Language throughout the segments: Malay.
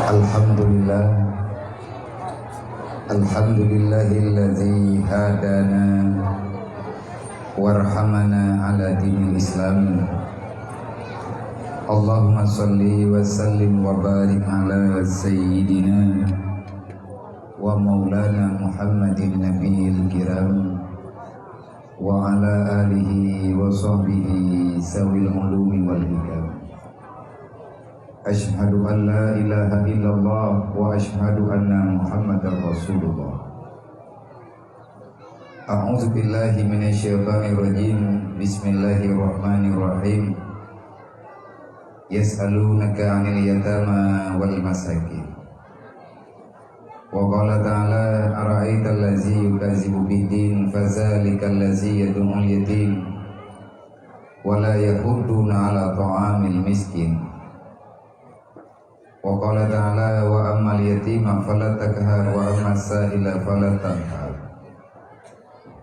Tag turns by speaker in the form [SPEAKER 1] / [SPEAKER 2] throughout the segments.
[SPEAKER 1] Alhamdulillah, alhamdulillahilladzi hadana warhamana ala dinil Islam. Allahumma salli wa sallim wa barik ala sayyidina wa maulana Muhammadin nabiyil kiram wa ala alihi wa sahbihi sawil ulumi wal hikam. Ashhadu an la ilaha illallah wa ashhadu anna Muhammadar Rasulullah. A'udzu billahi minasyaitonir rajim. Bismillahirrahmanirrahim. Yas'alunaka 'anil yatama wal masakin. Wa qala ta'ala ara'aital ladzi yukadzibu bid-din fadzalikal ladzi yad'ul yatim wa la yahudduna 'ala ta'amil miskin. Wa qala ta'ala wa ammal yatima fala takhar wa ammas sa'ila fala tanhar.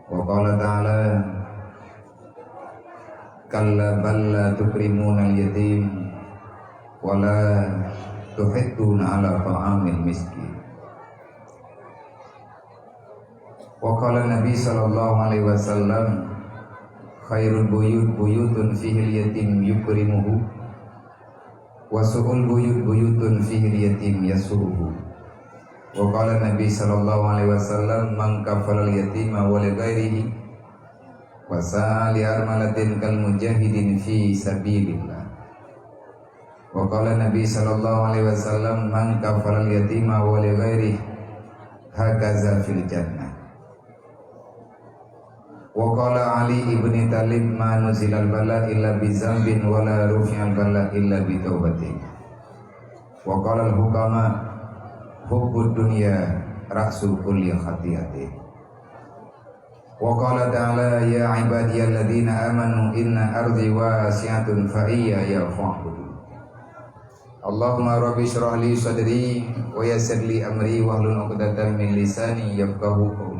[SPEAKER 1] Wa qala ta'ala kalla bal la tukrimuna al-yatim wa la tuhidduna 'ala ta'amil miskin. Wa qala Nabi sallallahu alaihi wasallam khairul buyut buyutun fihil yatim yukrimuhu wa su'ul buyut buyutun fihil yatim yasuruhu. Wa qala Nabi sallallahu alaihi wasallam man kafalal yatima wa li ghairihi wa sa'ali armalatin kal mujahidin fi sabilillah. Wa qala Nabi sallallahu alaihi wasallam man kafalal yatima wa li ghairihi hakaza fil jannah. Wa qala Ali ibn Talib ma nuzilal bala illa bi zambin wa la rufi'al bala illa bi taubatin. Wa qala al-hukama hubbud dunya ra'su kulli khati'atin. Wa qala ta'ala ya ibadiyalladzina amanu inna ardi wasi'atun fa iyya fa'budun. Allahumma rabbi shrah li sadri wa yassir li amri wahlul 'uqdatam min lisani yafqahu qawli.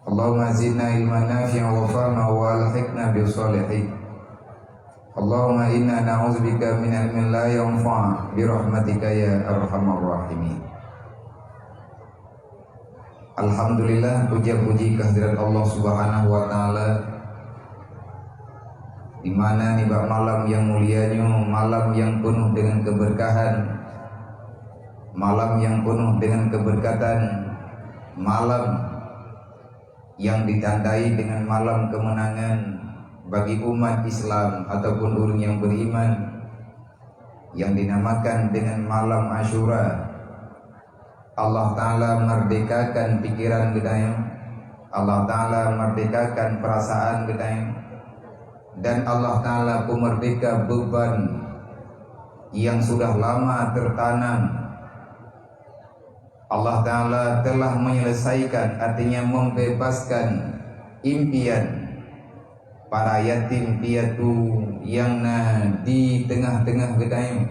[SPEAKER 1] Allahumma zidna ilman nafi'an wa fahman wa alhiqna bis salihin. Allahumma inna na'udzubika min ilmin la yanfa' bi rahmatika ya arhamar rahimin. Alhamdulillah, puja-puji kehadirat Allah Subhanahu wa taala, di mana nih malam yang mulianya, malam yang penuh dengan keberkahan, malam yang penuh dengan keberkatan, malam yang ditandai dengan malam kemenangan bagi umat Islam ataupun orang yang beriman, yang dinamakan dengan malam Asyura. Allah Ta'ala merdekakan pikiran kita, Allah Ta'ala merdekakan perasaan kita, dan Allah Ta'ala pun merdeka beban yang sudah lama tertanam. Allah Ta'ala telah menyelesaikan, artinya membebaskan impian para yatim piatu yang di tengah-tengah gedai.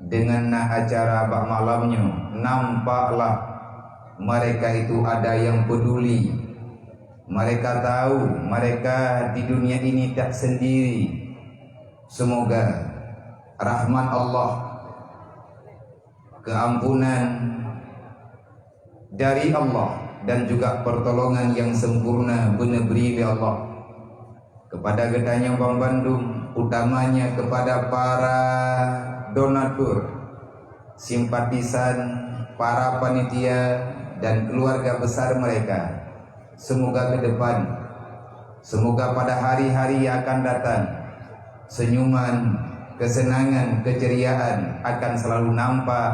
[SPEAKER 1] Dengan acara bak malamnya, nampaklah mereka itu ada yang peduli. Mereka tahu mereka di dunia ini tak sendiri. Semoga rahmat Allah, keampunan dari Allah, dan juga pertolongan yang sempurna benar-benar Allah kepada gedanya Bang Bandung, utamanya kepada para donatur, simpatisan, para panitia dan keluarga besar mereka. Semoga ke depan, semoga pada hari-hari yang akan datang, senyuman, kesenangan, keceriaan akan selalu nampak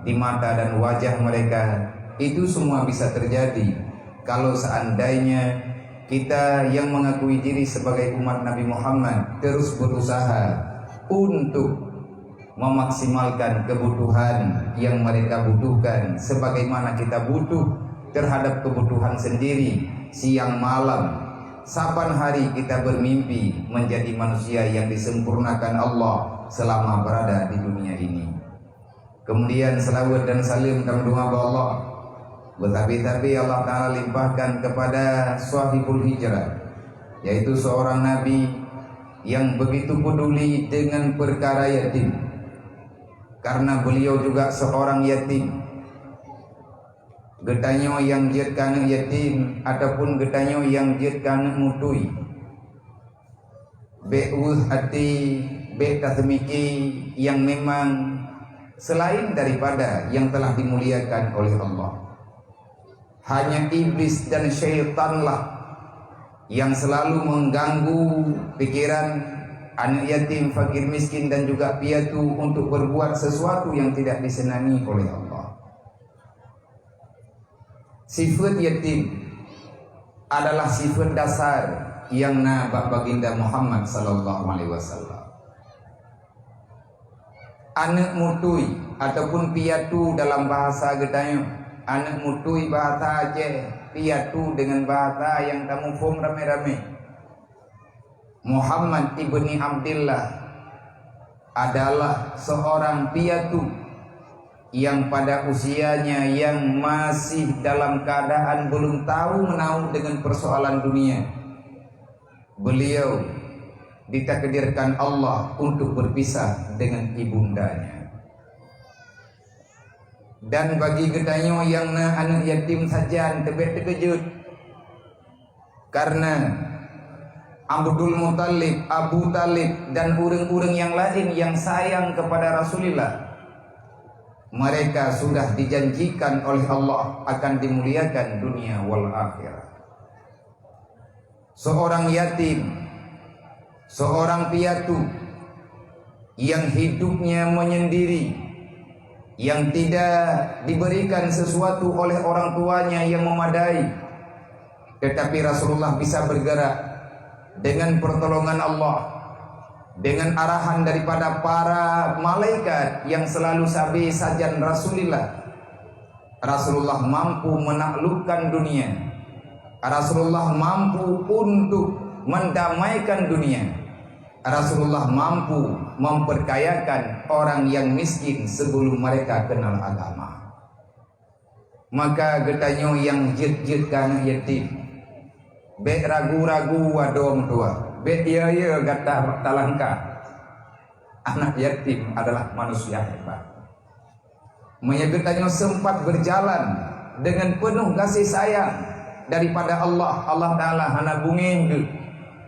[SPEAKER 1] di mata dan wajah mereka. Itu semua bisa terjadi kalau seandainya kita yang mengakui diri sebagai umat Nabi Muhammad terus berusaha untuk memaksimalkan kebutuhan yang mereka butuhkan, sebagaimana kita butuh terhadap kebutuhan sendiri. Siang malam, saban hari kita bermimpi menjadi manusia yang disempurnakan Allah selama berada di dunia ini. Kemudian selawat dan salim dan doa Allah Betapi Allah Ta'ala limpahkan kepada sahibul hijrah, yaitu seorang nabi yang begitu peduli dengan perkara yatim. karena beliau juga seorang yatim. Getanyo yang jid kana yatim ataupun getanyo yang jid kana mutui. Be'uh hati be'tathmiki yang memang selain daripada yang telah dimuliakan oleh Allah. Hanya iblis dan syaitanlah yang selalu mengganggu pikiran anak yatim, fakir miskin dan juga piatu untuk berbuat sesuatu yang tidak disenangi oleh Allah. Sifat yatim adalah sifat dasar yang nabak baginda Muhammad sallallahu alaihi wasallam. Anak mutui ataupun piatu dalam bahasa gedayo, anak mutui bahasa aja, piatu dengan bahasa yang kamu faham rame-rame. Muhammad ibni Abdullah adalah seorang piatu yang pada usianya yang masih dalam keadaan belum tahu menahu dengan persoalan dunia, beliau ditakdirkan Allah untuk berpisah dengan ibundanya. Dan bagi gedanyo yang anak yatim saja tebet terkejut, karena Abdul Muttalib, Abu Talib dan orang-orang yang lain yang sayang kepada Rasulullah, mereka sudah dijanjikan oleh Allah akan dimuliakan dunia wal akhirah. Seorang yatim, seorang piatu yang hidupnya menyendiri, yang tidak diberikan sesuatu oleh orang tuanya yang memadai, tetapi Rasulullah bisa bergerak dengan pertolongan Allah, dengan arahan daripada para malaikat yang selalu sabi sajan Rasulullah. Rasulullah mampu menaklukkan dunia. Rasulullah mampu untuk mendamaikan dunia. Rasulullah mampu memperkayakan orang yang miskin sebelum mereka kenal agama. Maka getanyo yang jid-jid kana yatim, be ragu-ragu wadom tua, be iya gata talangka. Anak yatim adalah manusia hebat. Menyebutannya sempat berjalan dengan penuh kasih sayang daripada Allah. Allah Ta'ala hana bungin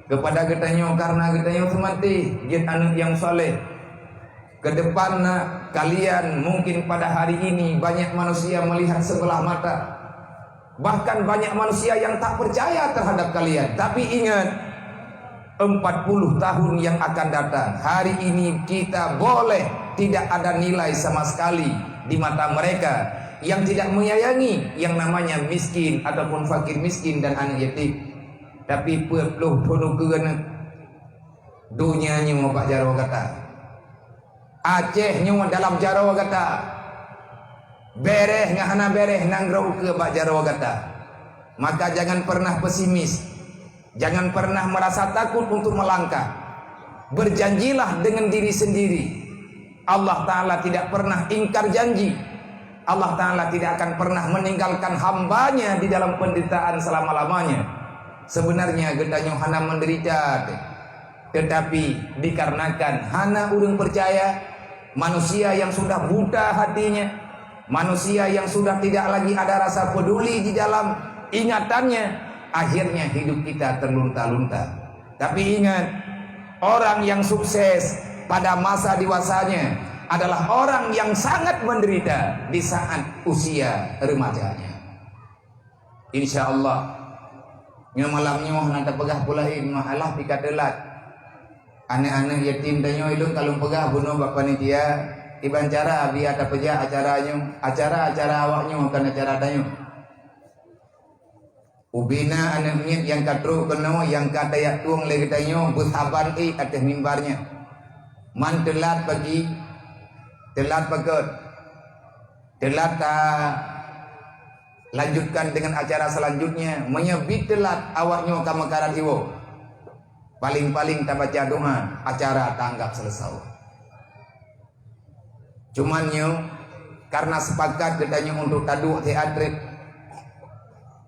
[SPEAKER 1] kepada getanyo, karena getanyo semati jid anak yang soleh. Kedepan kalian mungkin pada hari ini banyak manusia melihat sebelah mata, bahkan banyak manusia yang tak percaya terhadap kalian. Tapi ingat, 40 tahun yang akan datang, hari ini kita boleh tidak ada nilai sama sekali di mata mereka yang tidak menyayangi yang namanya miskin ataupun fakir miskin dan anak yatim. Tapi perlu kena dunianya mau Pak Jarwo kata, Acehnya dalam Jarwo kata, bereh ngahana bereh nangrau ke Pak Jarwo kata. Maka jangan pernah pesimis, jangan pernah merasa takut untuk melangkah. Berjanjilah dengan diri sendiri. Allah Ta'ala tidak pernah ingkar janji. Allah Ta'ala tidak akan pernah meninggalkan hambanya di dalam penderitaan selama-lamanya. Sebenarnya gedanyo hana menderita, tetapi dikarenakan hana urang percaya, manusia yang sudah buta hatinya, manusia yang sudah tidak lagi ada rasa peduli di dalam ingatannya, akhirnya hidup kita terlunta-lunta. Tapi ingat, orang yang sukses pada masa dewasanya adalah orang yang sangat menderita di saat usia remajanya. Insya Allah malamnya nanti pegah pulain mahalah pika telat. Anak-anak yatim danyo ilun kalau pegah bunuh bak panitia iban cara abi ada peja acaranya, acara awaknya bukan acara danyo. Ubina anak miet yang katru kena yang kata yak tuang lagi danyo bushaban atas mimbarnya. Man telat pagi, telat paket, telat lanjutkan dengan acara selanjutnya, menyebut telat awaknya ke mekaran iwo. Paling-paling tak baca doa, acara tanggap selesai. Cumannya karena sepakat katanya untuk taduk teatrik,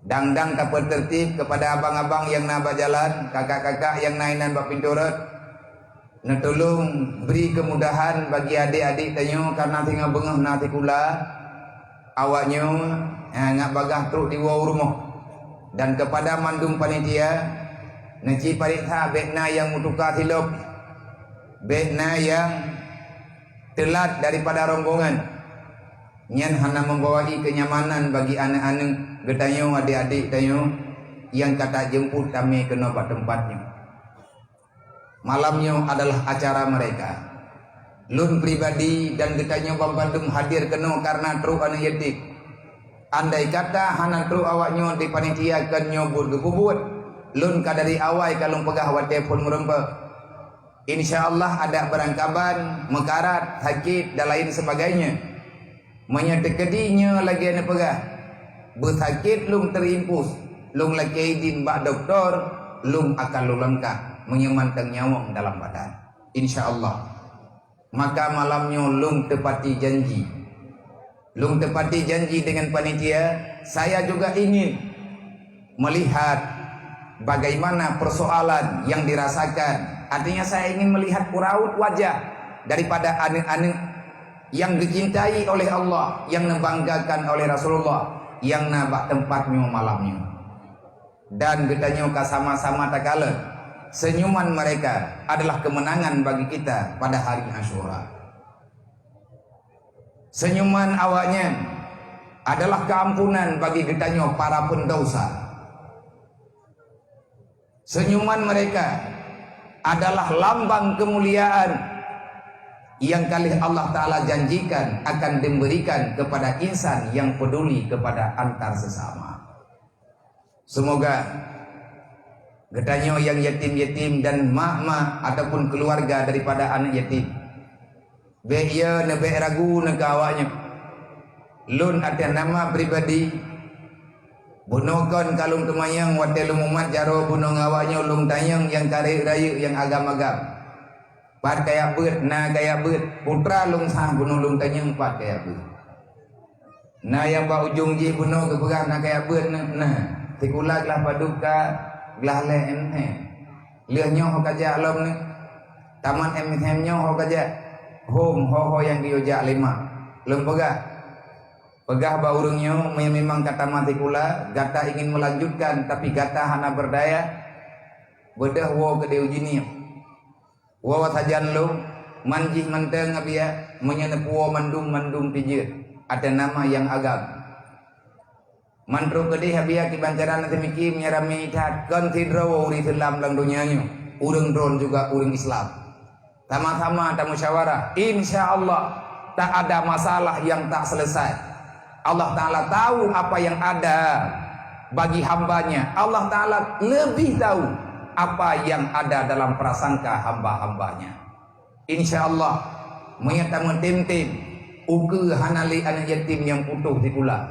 [SPEAKER 1] dangdang kapal tertib kepada abang-abang yang nabak jalan, kakak-kakak yang nainan bak pinturat, na tolong beri kemudahan bagi adik-adik tanyo karena tinggal bengah nanti kula awaknya ngak bagah truk di rumah. Dan kepada mandum panitia naci parikha bekna yang mutuka silop, bekna yang telat daripada rombongan, nyan hana membawai kenyamanan bagi anak-anak getanyo, adik-adik tanyo yang kata jemput kami ke tempat tempatnya. Malamnya adalah acara mereka. Lun pribadi dan getanyo Bandung hadir kena karena truk anak yatim. Andai kata hana truk awaknya di panitia kan nyobut gebubut, lun kadari awai kalau pegah wa telefon merempa. InsyaAllah ada berangkaban, mekarat, sakit dan lain sebagainya. Menyetekedinya lagi anak pegah. Bersakit lung terimpus, lung lagi izin bak doktor, lung akan lulangkah menyemantang nyawang dalam badan. InsyaAllah. Maka malamnya lung tepati janji. Lung tepati janji dengan panitia, saya juga ingin melihat bagaimana persoalan yang dirasakan. Artinya saya ingin melihat raut wajah daripada anak-anak yang dicintai oleh Allah, yang membanggakan oleh Rasulullah, yang nabak tempatnya malamnya. Dan getanyo sama-sama tak kalah, senyuman mereka adalah kemenangan bagi kita pada hari Asyura. Senyuman awaknya adalah keampunan bagi getanyo para pendosa. Senyuman mereka adalah lambang kemuliaan yang kali Allah Ta'ala janjikan akan diberikan kepada insan yang peduli kepada antar sesama. Semoga getanyo yang yatim-yatim dan mak-mak ataupun keluarga daripada anak yatim beya nebe ragu negawanya lun ada nama pribadi bunokan kalung kemayang watel umat jaro buno ngawanya lung tayang yang tarik raya yang agam-agam pat kaya beut na kaya beut putra lung sah buno lung tayang pat kaya beut na yang ba ujung ji buno keberah na kaya beut nah tikulah lah paduka glah le ene liahnya ho kaja alam ni taman emnya ho kaja home ho yang diojak lima lempegah pegah baurungnya memang kata mati kula gata ingin melanjutkan tapi gata hana berdaya bedah wo ke diujini wo sajan lo manjih menteng abia menyenepuo mandum pijir ada nama yang agam mantro gede habia kibancaran nanti mikir menyerami tat konsidro uri selam lang dunianya urang drone juga urang Islam sama-sama ada musyawarah. InsyaAllah tak ada masalah yang tak selesai. Allah Ta'ala tahu apa yang ada bagi hambanya. Allah Ta'ala lebih tahu apa yang ada dalam prasangka hamba-hambanya. InsyaAllah menyatakan tim-tim uke hanali anak yatim yang putus di kula.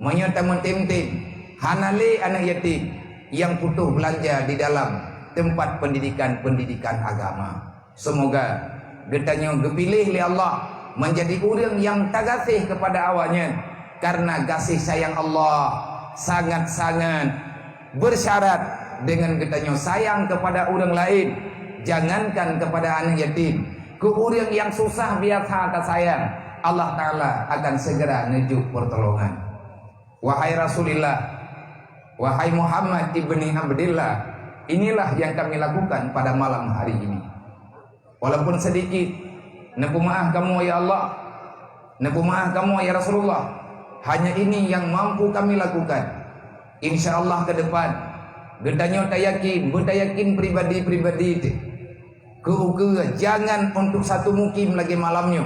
[SPEAKER 1] Menyatakan tim-tim hanali anak yatim yang putus belanja di dalam tempat pendidikan agama. Semoga getanyo gepilih oleh Allah menjadi orang yang tagasih kepada awaknya karena kasih sayang Allah sangat-sangat bersyarat dengan getanyo sayang kepada orang lain. Jangankan kepada anak yatim, ke orang yang susah biasa tak sayang, Allah Ta'ala akan segera nejuk pertolongan. Wahai Rasulullah, wahai Muhammad ibni Abdillah, inilah yang kami lakukan pada malam hari ini. Walaupun sedikit, nepu maaf kamu ya Allah, nepu maaf kamu ya Rasulullah. Hanya ini yang mampu kami lakukan. InsyaAllah ke depan, getanyo tak yakin, bertayakin pribadi-pribadi itu. Jangan untuk satu mukim lagi malamnya.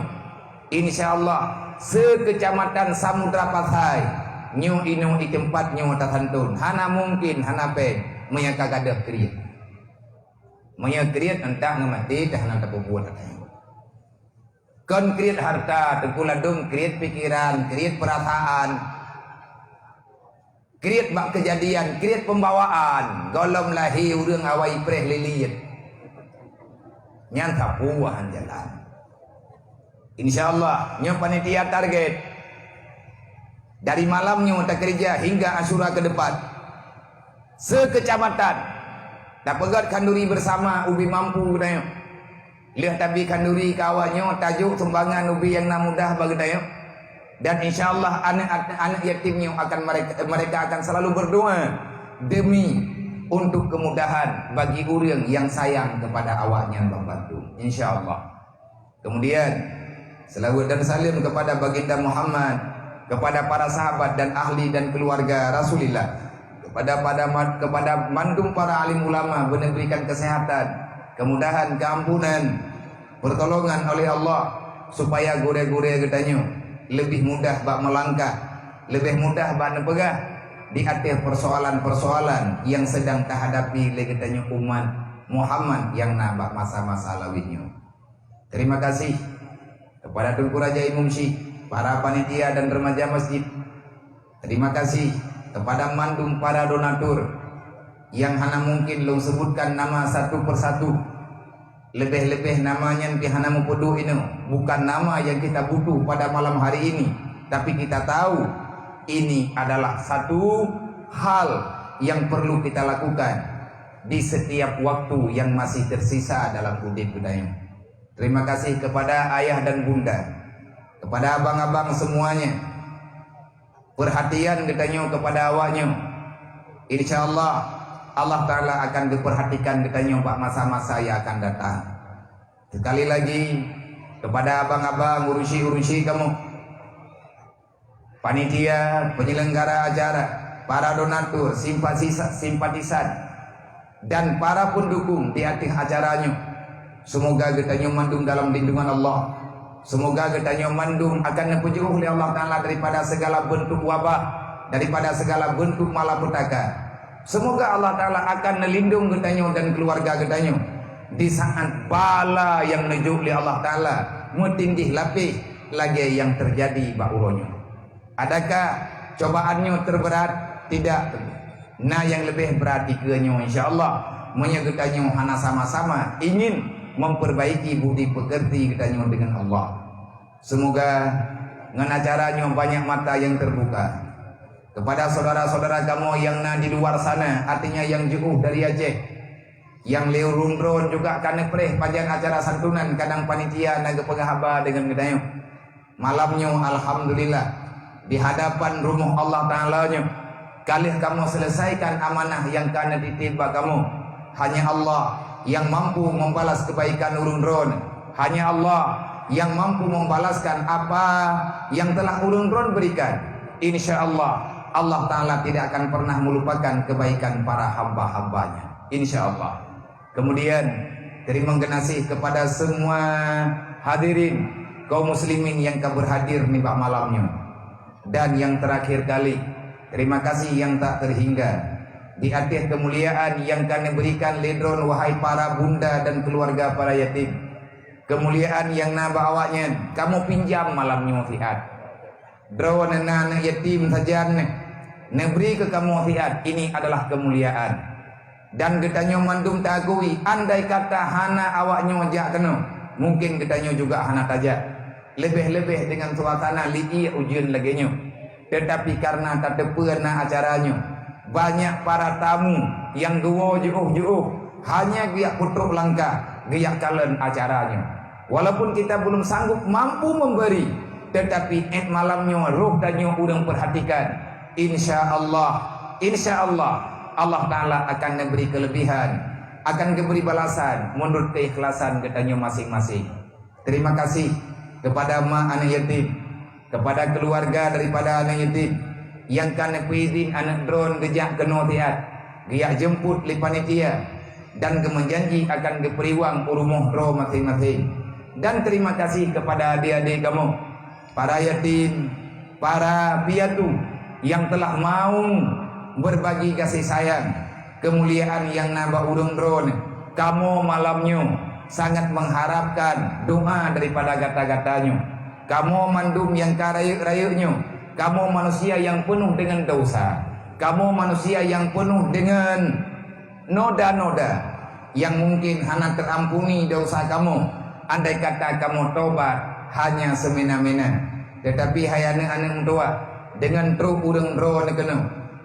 [SPEAKER 1] InsyaAllah sekecamatan Samudra Pasai, nyu inu di tempat nyu tatantun. Hana mungkin, hana pe, menyakagadah kriya. Maya kriat entah ngamati dah nak buat kon kriat harta terpuladung kriat pikiran kriat perasaan kriat bak kejadian kriat pembawaan golom lahi urang awai preh liliet nyan kapuahan jalan. InsyaAllah nyo panitia target dari malamnya tak kerja hingga Asyura ke depan sekecamatan tak pegat kanduri bersama ubi mampu katanya Leh tabi kanduri kawannya tajuk sumbangan ubi yang mudah bagi tayo. Dan insyaallah anak-anak yatimnya akan mereka akan selalu berdoa demi untuk kemudahan bagi orang yang sayang kepada awaknya membantu. Insyaallah. Kemudian selawat dan salim kepada baginda Muhammad, kepada para sahabat dan ahli dan keluarga Rasulullah, kepada mandum para alim ulama, berikan kesehatan, kemudahan, keampunan, pertolongan oleh Allah supaya gore-gore getanya lebih mudah bak melangkah, lebih mudah bak nepegah di atas persoalan-persoalan yang sedang terhadapi legetanya umat Muhammad yang nabak masa-masa lawitnya. Terima kasih kepada Tunku Raja Imam Syekh, para panitia dan remaja masjid. Terima kasih kepada mandum para donatur yang hana mungkin lo sebutkan nama satu persatu. Lebih-lebih namanya yang hana mempeduh ini bukan nama yang kita butuh pada malam hari ini, tapi kita tahu ini adalah satu hal yang perlu kita lakukan di setiap waktu yang masih tersisa dalam hidup kita. Terima kasih kepada ayah dan bunda, kepada abang-abang semuanya. Perhatian katanya kepada awaknya. Insyaallah Allah Ta'ala akan diperhatikan katanya pada masa-masa yang akan datang. Sekali lagi kepada abang-abang urusi kamu, panitia, penyelenggara acara, para donatur, simpatisan, dan para pendukung di atas acaranya. Semoga getanya mandum dalam lindungan Allah. Semoga getanya mandum akan dipujuh oleh Allah Ta'ala daripada segala bentuk wabah, daripada segala bentuk malapetaka. Semoga Allah Ta'ala akan melindungi getanya dan keluarga getanya di saat bala yang nejuk oleh Allah Ta'ala metindih lapis lagi yang terjadi bauronya. Adakah cobaannya terberat? Tidak. Nah yang lebih berat ikanya insyaallah menyegetanya hana sama-sama ingin memperbaiki budi pekerti kitanya dengan Allah. Semoga dengan acaranya banyak mata yang terbuka. Kepada saudara-saudara kamu yang di luar sana, artinya yang jauh dari Aceh, yang leurun-run juga karena perih panjang acara santunan kadang panitia naga pengahaba dengan kitanya. Malamnya alhamdulillah di hadapan rumah Allah Ta'ala-nya kali kamu selesaikan amanah yang karena ditiba kamu. Hanya Allah yang mampu membalas kebaikan urun-run. Hanya Allah yang mampu membalaskan apa yang telah urun-run berikan. Insyaallah Allah Ta'ala tidak akan pernah melupakan kebaikan para hamba-hambanya. Insyaallah. Kemudian terima kasih kepada semua hadirin kaum muslimin yang berhadir nih pak malamnya. Dan yang terakhir kali, terima kasih yang tak terhingga di atas kemuliaan yang kami berikan ledron wahai para bunda dan keluarga para yatim. Kemuliaan yang naba awaknya kamu pinjam malamnya fiat. Draw anak yatim saja neberi ke kamu fiat, ini adalah kemuliaan. Dan getanya mandum tagui andai kata hana awaknya jak kena, mungkin getanya juga hana tajak. Lebih-lebih dengan suasana li'i ujian laginya. Tetapi karena tak terpena acaranya, banyak para tamu yang jauh-jauh hanya giak putruk langkah, giak kalen acaranya. Walaupun kita belum sanggup mampu memberi, tetapi malamnya roh dannya udang perhatikan. Insyaallah Allah Ta'ala akan memberi kelebihan, akan memberi balasan menurut keikhlasan katanya masing-masing. Terima kasih kepada mak anak yatim, kepada keluarga daripada anak yatim yang kan izin anak drone gejak kena tiat, giak jemput li panitia dan kemenjanji akan keperiwang urumuh roh masing-masing. Dan terima kasih kepada adik-adik kamu, para yatim, para piatu yang telah mau berbagi kasih sayang, kemuliaan yang nambah udung drone. Kamu malamnya sangat mengharapkan doa daripada gata-gatanya. Kamu mandum yang karayuk-rayuknya. Kamu manusia yang penuh dengan dosa. Kamu manusia yang penuh dengan noda-noda yang mungkin hanya terampuni dosa kamu andai kata kamu tobat hanya semena-mena. Tetapi hayana anak tua dengan truk udang drone kena,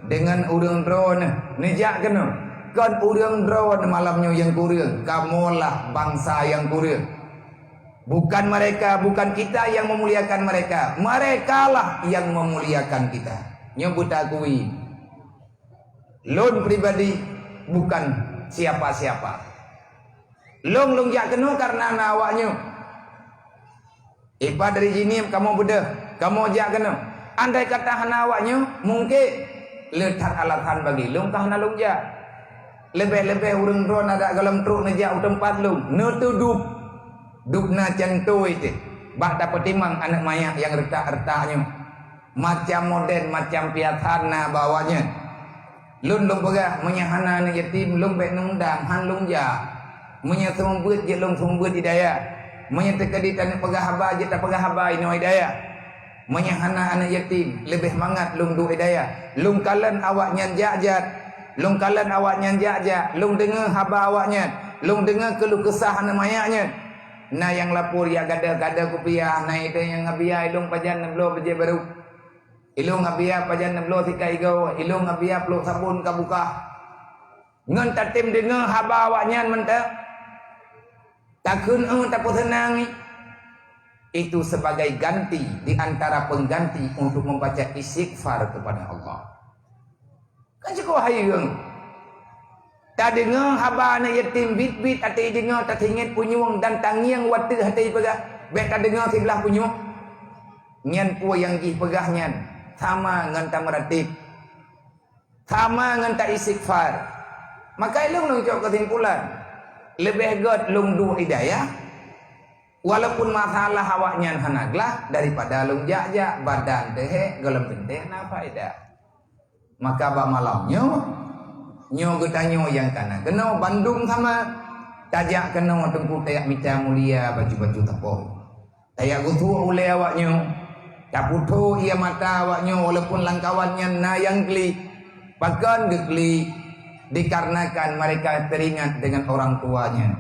[SPEAKER 1] dengan udang drone nejak kena, kan udang drone malamnya yang kurang, kamulah bangsa yang kurang. Bukan mereka, bukan kita yang memuliakan mereka. Merekalah yang memuliakan kita. Nyebut akui. Lon pribadi bukan siapa-siapa. Long jak kena karena awaknya. Ipa dari sini kamu beda, kamu jak kena. Andai kata hana awaknya, mungkin letak alatan bagi long kahna long jak. Lebih-lebih urang drone ada dalam truk nejak tempat long. Netudup. Dukna cantu itu. Bak dapat timang anak mayat yang retak-retaknya. Macam modern, macam piatana bawanya. Lun pegah menyahana anak yatim, lun baik nundang, han lun ja. Menyah sembut je lun sembut hidayah. Menyah tekaditan pegah haba je tak pegah haba ino hidayah. Menyahana anak yatim, lebih mangat lun du hidayah. Lun kalan awak nyan jajat. Lun kalan awak nyan jajat. Lun dengar haba awaknya. Lun dengar keluh kesah anak mayatnya. Nah yang lapor ya gada-gada kupiah. Nah itu yang ngabiah ilung pajan neblo beje baru. Ilung ngabiah pajan neblo tikai gau. Ilung ngabiah peluk sabun kabuka. Ngan tatim dengar haba awaknya mentah. Takun tak senang. Itu sebagai ganti di antara pengganti untuk membaca istighfar kepada Allah. Kan cukup hayung. Tak dengar haba anak yatim bit-bit hati dengar tak ingat punyung dan tangiang watu hati pegah. Baik tak dengar sebelah punyung. Nyan pu yang gi pegah nyan. Sama dengan tak meratib. Sama dengan tak istighfar. Maka ilung nungcok kesimpulan. Lebih god lung du hidayah. Walaupun masalah awaknya hanaglah daripada lung jak-jak badan teh galam benteh na faedah. Maka ba malamnya nyo getanyo yang kana kena Bandung sama tajak kena tengku tayak mita mulia baju-baju tapoh tayak gutu oleh awaknyo caputo ia mata awaknyo walaupun langkawannya na yang geli bahkan gegeli dikarenakan mereka teringat dengan orang tuanya,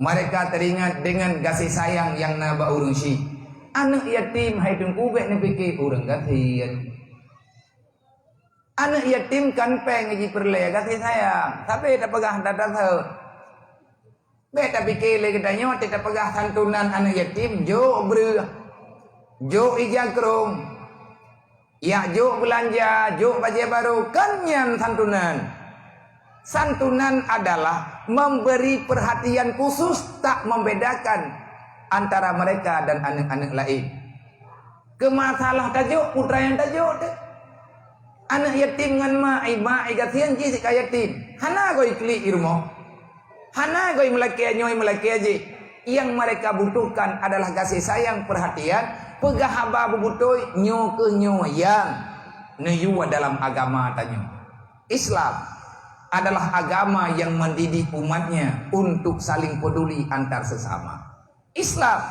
[SPEAKER 1] mereka teringat dengan kasih sayang yang naba urusi anak yatim hai tengku bek ne pikir urang gatian. Anak yatim kan pengen perle kasih sayang, tapi tak pegah dadah tahu. Beta pikir lagi katanya tidak pegah santunan anak yatim jo ber, jo ijakrong, ya jo belanja, jo baju baru kan yang santunan. Santunan adalah memberi perhatian khusus tak membedakan antara mereka dan anak-anak lain. Kemasalah tajuk putra yang tajuk deh. Anak yatim ngan ma igasian ji si yatim. Hana goi kli irmo. Hana goi melaki nyoy melaki aji. Yang mereka butuhkan adalah kasih sayang, perhatian, pegah haba bubutoy nyo ke nyo yang neyuwa dalam agama tanyo. Islam adalah agama yang mendidik umatnya untuk saling peduli antar sesama. Islam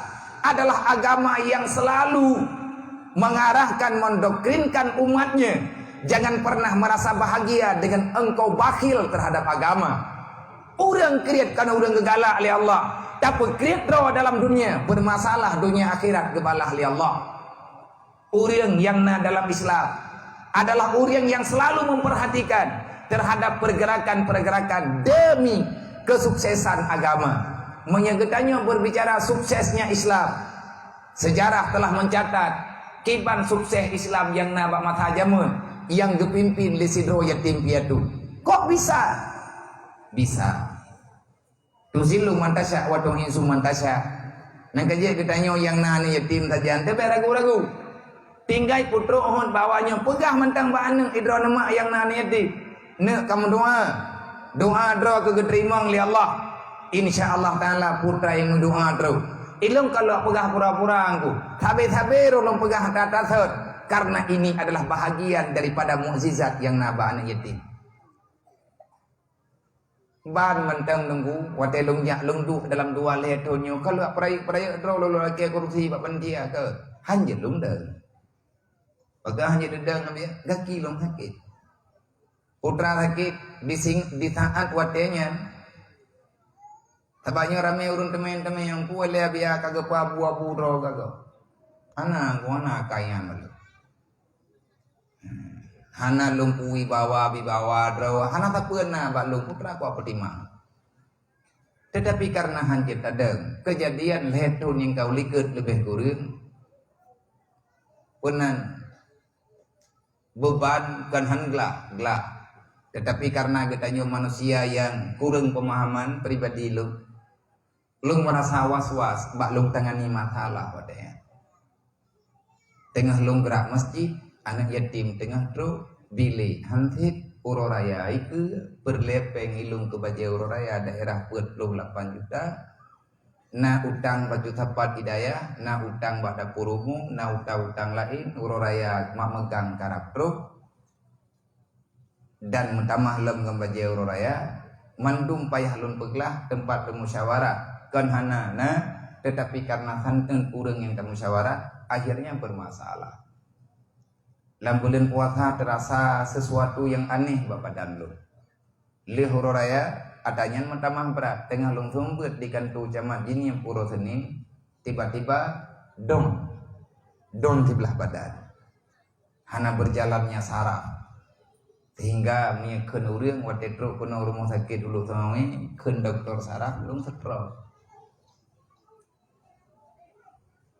[SPEAKER 1] adalah agama yang selalu mengarahkan, mendoktrinkan umatnya. Jangan pernah merasa bahagia dengan engkau bakhil terhadap agama. Orang kriat karena orang gegalak oleh Allah. Tapi kriat roh dalam dunia, bermasalah dunia akhirat gebalah oleh Allah. Orang yang dalam Islam adalah orang yang selalu memperhatikan terhadap pergerakan-pergerakan demi kesuksesan agama. Menyegetannya berbicara suksesnya Islam. Sejarah telah mencatat kiban sukses Islam yang nabak matajamun yang dipimpin Lisidro yatim piatu. Kok bisa? Bisa. Tuzilu mantasya wa tuhinsu mantasya. Nang kaje ditanya yang nani yatim saja ante ragu-ragu. Tinggai putro ohon bawanya pegah mentang ba aneng idro nama yang nani yatim. Ne kamu doa. Doa dro kegeterimang li Allah. Insyaallah taala putra yang doa dro. Ilung kalau pegah pura-pura angku. Tabe-tabe rolong pegah tatasot. Karena ini adalah bahagian daripada mukjizat yang naba anak yatim. Ban mentang nunggu wate lungjak lungdu dalam dua letonyo kalau perai drolo lagi korupsi pak pendia ke hanya lungde. Pegah hanya dedang ambil gaki long sakit. Putra sakit di saat watenya. Tabanya ramai urun temen-temen yang puele biar kagak abu-abu dro kagak. Anak kaya malu. Hana lumpuwi bawa bibawa draw hana tak pernah bak lum putra ku apa timang Tetapi karena hanjit ada kejadian letun yang kau liket lebih kurang, punan beban kan gelak. Tetapi karena kita manusia yang kurang pemahaman pribadi lu merasa was-was, bak lu tangani masalah padanya. Tengah lu gerak masjid, anak yatim tengah tu bilik hantit uroraya itu berlepeng ilung ke baja uroraya daerah 48 juta. Na utang baju tapat hidayah, na utang bak dapur umum, na utang lain uroraya mak megang karap truk. Dan mentamah lem ngambaja uroraya mandum payah lun peglah tempat bermusyawarah kan hanana, tetapi karena santen urang yang bermusyawarah akhirnya bermasalah. Dalam bulan puasa terasa sesuatu yang aneh bapak dan lu. Li uroraya adanya mentamah berat tengah lung sumbut di kantu camat ini yang puro Senin tiba-tiba don sebelah badan. Hana berjalannya saraf. Sehingga mi keun urang wate truk kuna rumah sakit dulu tamawe keun dokter saraf lung stroke.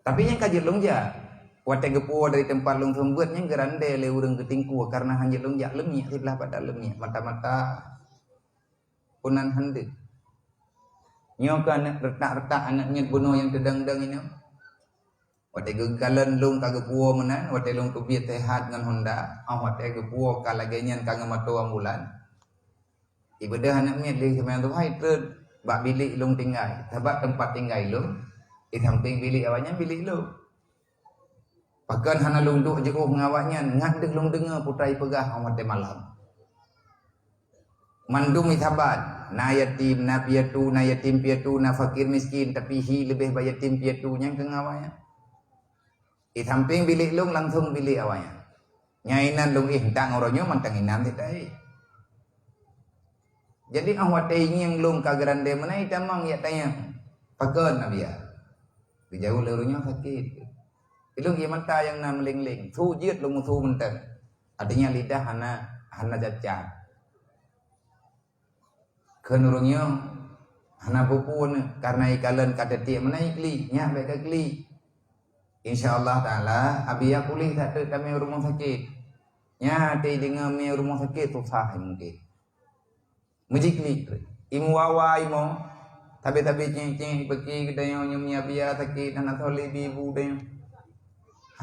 [SPEAKER 1] Tapi yang kaji lung ja wate gepo dari tempat lung sembutnya gerande le urang ketingku karena hanya lung ja lemnya sebelah pada lemnya mata-mata punan hande. Nyo kan retak-retak anaknya bunuh yang tedang-dang ini. Wate gegalan lung kagak puo menan, wate lung kebiat sehat dengan Honda, wate gepuo kalagenyan kagak mato ambulan. Ibadah anaknya di semayang tu hai ter bak bilik lung tinggal, sebab tempat tinggal lung, di samping bilik awaknya bilik lung. Bahkan hana lung duk jauh ngawaknya, ngadeg lung dengar putrai pegah wate malam. Mandum isabat, na yatim, na piatu, na yatim piatu, na fakir miskin, tapi hi lebih bayar yatim piatu yang kengawaknya. Di samping bilik lung langsung bilik awaknya. Nyainan lung tang orangnya mantanginan tidak. Jadi awak ini yang lung kagerande mana itamang ya tanya. Pakan abia. Dijauh lerunya sakit. Ilung ia mata yang na meling-ling. Sujud lung musuh mentang. Artinya lidah hana cacat. Kenurungnya hana pupun karena ikalan kata tiap mana ikli nyak baik ikli. InsyaAllah ta'ala abia pulih tak ada kami rumah sakit. Ya hati dengan kami rumah sakit tu sah mungkin. Mujikli imu wawa imu tabi-tabi cing-cing pergi kedayang nyumnya abia sakit anak solibi ibu dayang.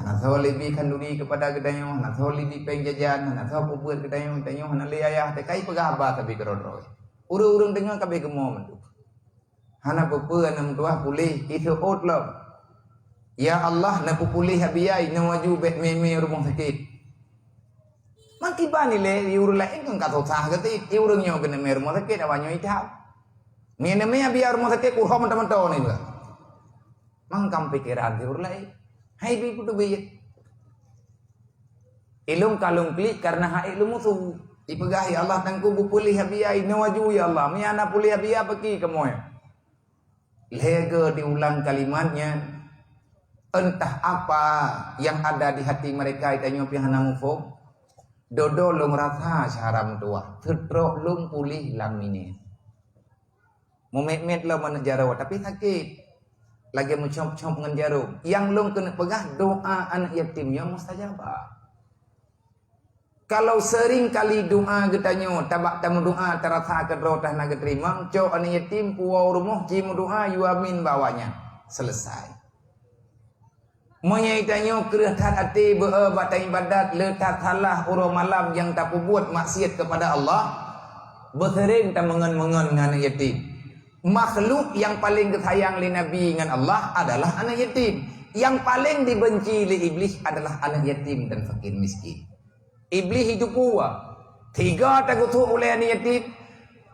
[SPEAKER 1] Anak solibi kanduri kepada kedayang, anak solibi pengjajan, anak solibi buat kedayang, anak liayah tekai pegabah tapi kerodroy. Urung-urung dengan kabeh gemom tu. Anak pepe anak tuah pulih itu outlaw. Ya Allah nak pulih habiyai nak maju bet meme rumah sakit. Maki bani le diurus lain kan kata sah kata diurusnya kena me rumah sakit awaknya itap. Mene me biar rumah sakit kurang teman-teman ni juga. Mangkam pikiran diurus lain. Hai bi putu bi. Ilung kalung klik karena hai ilmu musuh. Dipegahi Allah tangku pulih habiyai nak maju ya Allah. Me anak pulih habiyai pergi ke moy. Lega diulang kalimatnya. Entah apa yang ada di hati mereka itanya pihana mufum. Dodo lung rasa syaram tua. Tertrok lung pulih lamine. Mumet-met lo mana jarawa tapi sakit. Lagi mencop-cop dengan jarum. Yang lung kena pegah doa anak yatim yang mustajabah. Kalau sering kali doa getanya tabak tamu doa terasa kedrotah nak terima. Cok anak yatim puau rumah cimu doa yuamin bawanya. Selesai. Menyaitanya kerahtat hati berbatai ibadat letak salah urang malam yang tak buat maksiat kepada Allah bersering tak mengen-mengen dengan anak yatim. Makhluk yang paling disayang oleh Nabi dengan Allah adalah anak yatim. Yang paling dibenci oleh iblis adalah anak yatim dan fakir miskin. Iblis itu kuat. Tiga tak kutuk oleh anak yatim.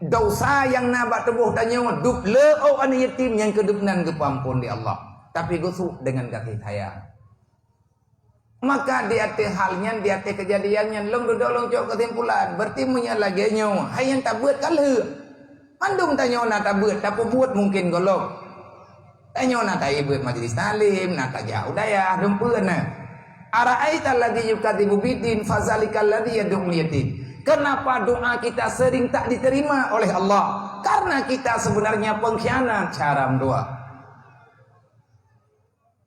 [SPEAKER 1] Dosa yang nak tebuh tanya dup le anak yatim yang kedupnan kepampun di Allah. Tapi gusuk dengan kasih sayang. Maka di atas halnya, di atas kejadiannya, long duduk long cok kesimpulan. Bertimunya lagi nyawa. Hai yang tak buat kalah. Mandum tanya nak tak buat, tak buat mungkin golok. Tanya nak tak buat majlis talim, nak tak jauh daya, dumpuan nak. Ara'aita alladhi yukadibu bidin fazalikal ladhi yad'ul yatim. Kenapa doa kita sering tak diterima oleh Allah? Karena kita sebenarnya pengkhianat cara mendoa.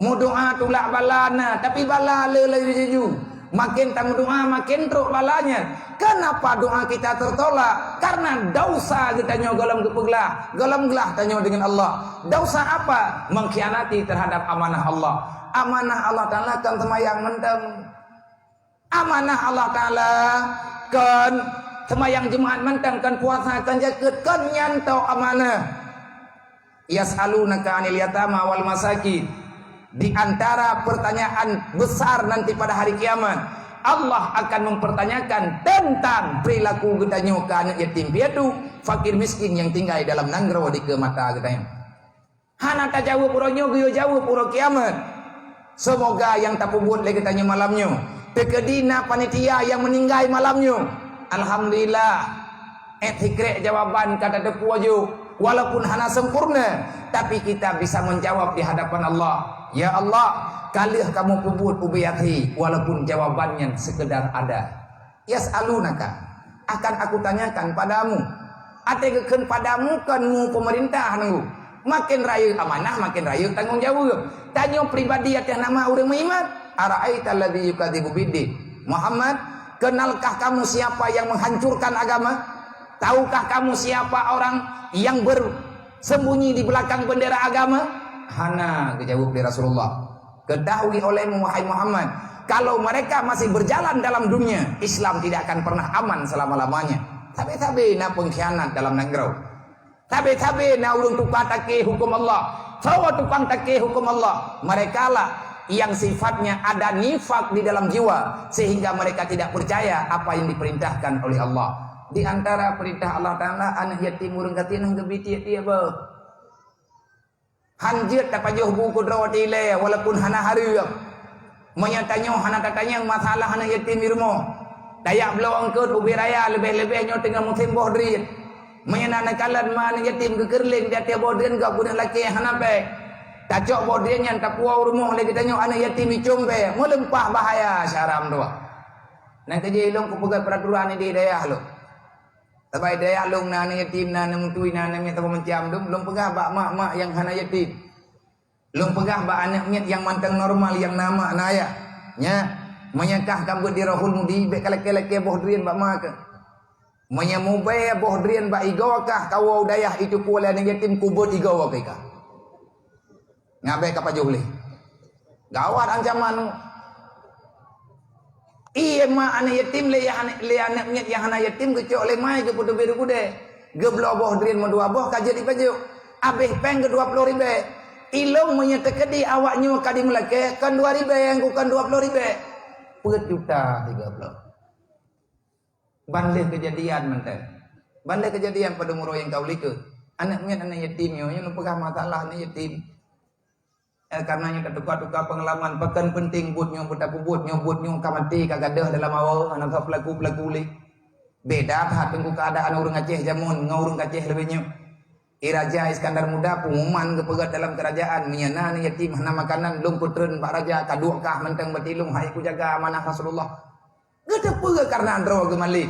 [SPEAKER 1] Mau doa tulak balana, tapi bala lelai jeju. Makin tamu doa makin teruk balanya. Kenapa doa kita tertolak? Karena dosa kita tanya golam kepeglah, golam gelah tanya dengan Allah. Dosa apa? Mengkhianati terhadap amanah Allah. Amanah Allah Ta'ala kan semayang menteng. Amanah Allah Ta'ala kan semayang jemaat menteng, kan puasa, kan jaket, kan nyantau amanah. Yas'alunaka 'anil yatama wal masakin. Di antara pertanyaan besar nanti pada hari kiamat, Allah akan mempertanyakan tentang perilaku getanya ke anak yatim piatu, fakir miskin yang tinggal dalam nanggro di ke mata getanya. Hana tak jawab uronyo, guyo jawab uro kiamat. Semoga yang tak buat lagi getanya malamnya. Tekedina panitia yang meninggal malamnya. Alhamdulillah. Hikre jawaban kata depu aja. Walaupun hana sempurna, tapi kita bisa menjawab di hadapan Allah. Ya Allah, kalih kamu kubut ubiyati, walaupun jawabannya sekedar ada. Yas'alunaka, akan aku tanyakan padamu. Ategekeun padamu kan mu pemerintah nunggu. Makin rayu amanah, makin rayu tanggung jawab. Tanya pribadi yang nama urang meiman. Ara'aita alladzi yukadzibu bid-din. Muhammad, kenalkah kamu siapa yang menghancurkan agama? Tahukah kamu siapa orang yang bersembunyi di belakang bendera agama? Hana dijawab di Rasulullah. Ketahui olehmu wahai Muhammad, kalau mereka masih berjalan dalam dunia, Islam tidak akan pernah aman selama-lamanya. Tabe-tabe na pengkhianat dalam negara. Tabe-tabe na ulun tukang take hukum Allah. Sawa tukang take hukum Allah. Mereka lah yang sifatnya ada nifak di dalam jiwa, sehingga mereka tidak percaya apa yang diperintahkan oleh Allah. Di antara perintah Allah Ta'ala, anak yatim urang katinah gebiti dia ba. Hanjir tak pajuh buku drawati le walaupun hana hari menyatanya hana tatanya masalah hana yatim di rumah. Dayak belau angkut ubi raya lebih-lebihnya tengah musim bohdrin. Menyana kalan mana yatim kekerling dia tiap bohdrin gak punya laki hana pe. Tacok bohdrin yang tak puas rumah lagi tanya anak yatim icung pe. Melempah bahaya syaram doa. Nanti je ilong ku pegang peraturan ini di daya lo. Tapi daya long na yatim na mutui na minta menciam dum belum pegah bak mak yang hana yatim. Belum pegah bak anaknya yang manteng normal yang nama naya. Nya menyakah kamu di rahul mudi be kalek-kalek bohdrian bak mak. Menyamube bohdrian bak igawakah kau dayah itu pula yang yatim kubut igawak ka. Ngabe ka pajuh leh. Gawat ancaman. Iya ma anak yatim le anaknya yang anak yatim kecok le mai ke putu biru kude. Geblo bohdrin mo dua boh kaje di pajuk. Abih peng ke 20 ribu. Ilong menyetekedi awaknya kadi melake kan 2 ribu yang ku kan 20 ribu. Per juta 30. Bandle kejadian menten. Bandle kejadian pada muro yang kau liku. Anaknya anak yatimnya yang pegah masalah anak yatim. Karenanya ketukar-tukar pengalaman pekan penting buat nyobut kamati kagadah dalam awal anak pelaku li beda hat tengku keadaan urang Aceh jamun ngaurung Aceh lebihnya Iraja Iskandar Muda pengumuman kepegat dalam kerajaan menyana yatim hana makanan lung putreun Pak Raja kaduakah menteng betilung hai ku jaga amanah Rasulullah gede peuga karena andro gemali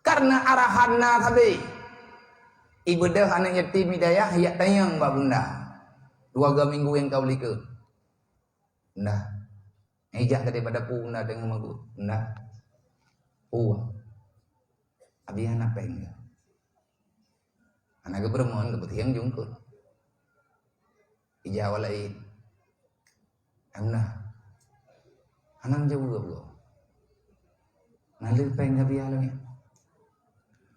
[SPEAKER 1] karena arahanna tadi ibadah anak yatim hidayah ya tayang mbak bunda 2 minggu yang kau liku. Nah. Ejak daripada puna dengan magu. Nah. Abi anak pengen. Anak kebermuan kebetiang jungkut. Ija walai. Nah. Anak jauh gak. Nalil pengen abi alami.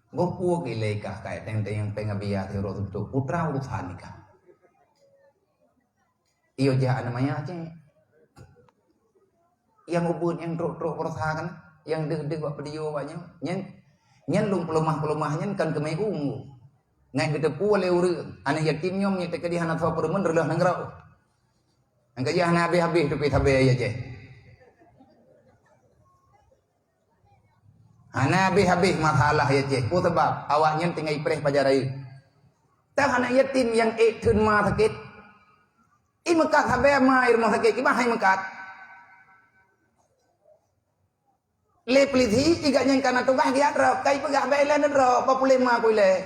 [SPEAKER 1] Gopu kilekah kayak tenteng yang pengen abi alami putra urusan nikah. Iyo jahat namanya Aceh. Yang ubun yang truk persakan, yang deg buat video banyak. Nyen lung pelumah-pelumahnya kan kemai ungu. Ngai gede pu oleh urang. Anak yatimnya menyetek di hana thawa perumun relah nangrau. Angka jah hana habis-habis tu pit habis ya Aceh. Hana habis-habis masalah ya Aceh. Ku sebab awaknya tinggal ipreh pajarai. Tak anak yatim yang tun ma sakit. Mekat habis ma rumah sakit ki bahai mekat. le peliti iga nyang kana tu bahagia ro kai pegah bailan ro papulema kuile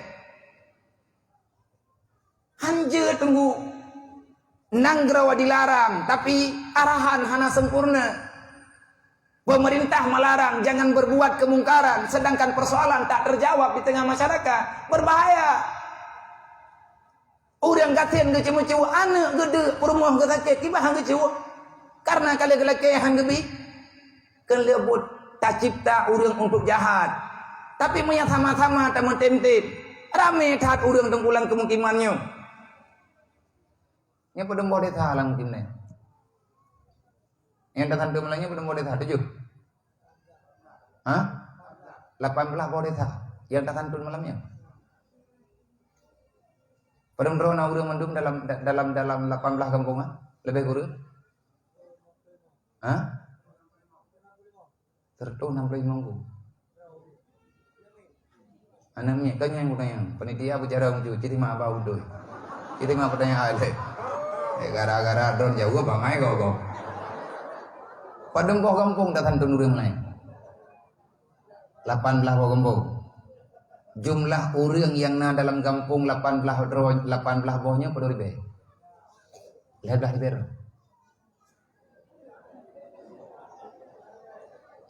[SPEAKER 1] hanje tunggu nanggrawa dilarang tapi arahan hana sempurna. Pemerintah melarang jangan berbuat kemungkaran sedangkan persoalan tak terjawab di tengah masyarakat, berbahaya. Orang kasihan ke cemu-cemu anak gede perumah ke sakit kibah hang kecewa karena kali gelake hang gebi kelebut tak cipta orang untuk jahat tapi punya sama-sama tak mententit rame taat orang tengkulang kemukimannya nya pada mau detah lang timne yang datang demlanya pada mau detah 7 18 mau detah yang datang tun malamnya padang drona urang mendum dalam 18 kampung lebih kurang tertu 65 kampung anamnya kanya yang kutanya panitia bicara unjuk citi mah apa udah citi mah pertanyaan ale gara-gara drone jauh bangai kok padang kampung datang tun urang lain 18 kampung jumlah orang yang na dalam kampung 18 bawahnya pada ribe.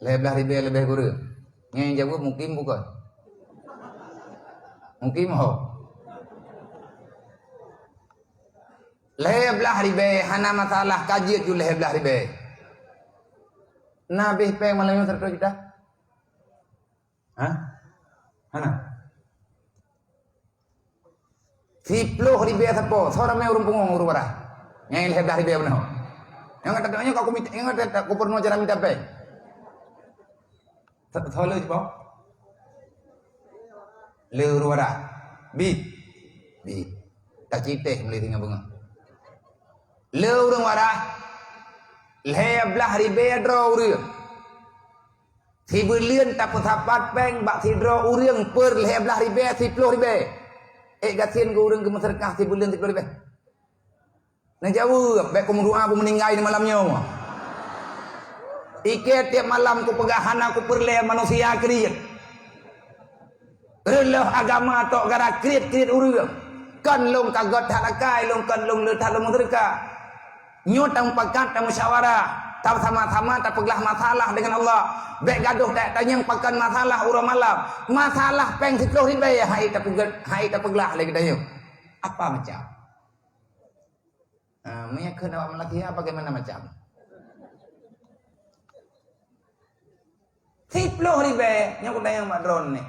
[SPEAKER 1] Lebih ribe lebih guru. Yang jawab mungkin bukan. Mungkin mau. Lebih ribe hana masalah kaji tu lebih ribe. Nabi pe malam terus kita. Hana 10 ribu sapo seorang me urung pungong urung warah yang lebih ribu benar yang katanya kau komite yang kata gubernur cara minta pe thole jibo le urung warah bi tak cite meli tinggal bunga le urung warah lebih ribu dro urang si berlian tak putapat peng bak si dro urang per lebih ribu 10 ribu gatin ke orang ke masyarakat si bulan 10 ribu. Nah jawab, baik kamu doa aku meninggal di malamnya. Iket tiap malam ku pegahan aku perle manusia kriit. Relah agama tok gara kriit urang. Kan long kagot halakai long kan long le talong masyarakat. Nyotang pakat dan musyawarah. Tak sama-sama tak peglah masalah dengan Allah. Baik gaduh tak tanya pakan masalah urang malam. Masalah peng 10 ribu ya hai tak peglah lagi tanya. Apa macam? Meyakin awak melaki bagaimana macam? 10 ribu yang aku tanya mak drone ni.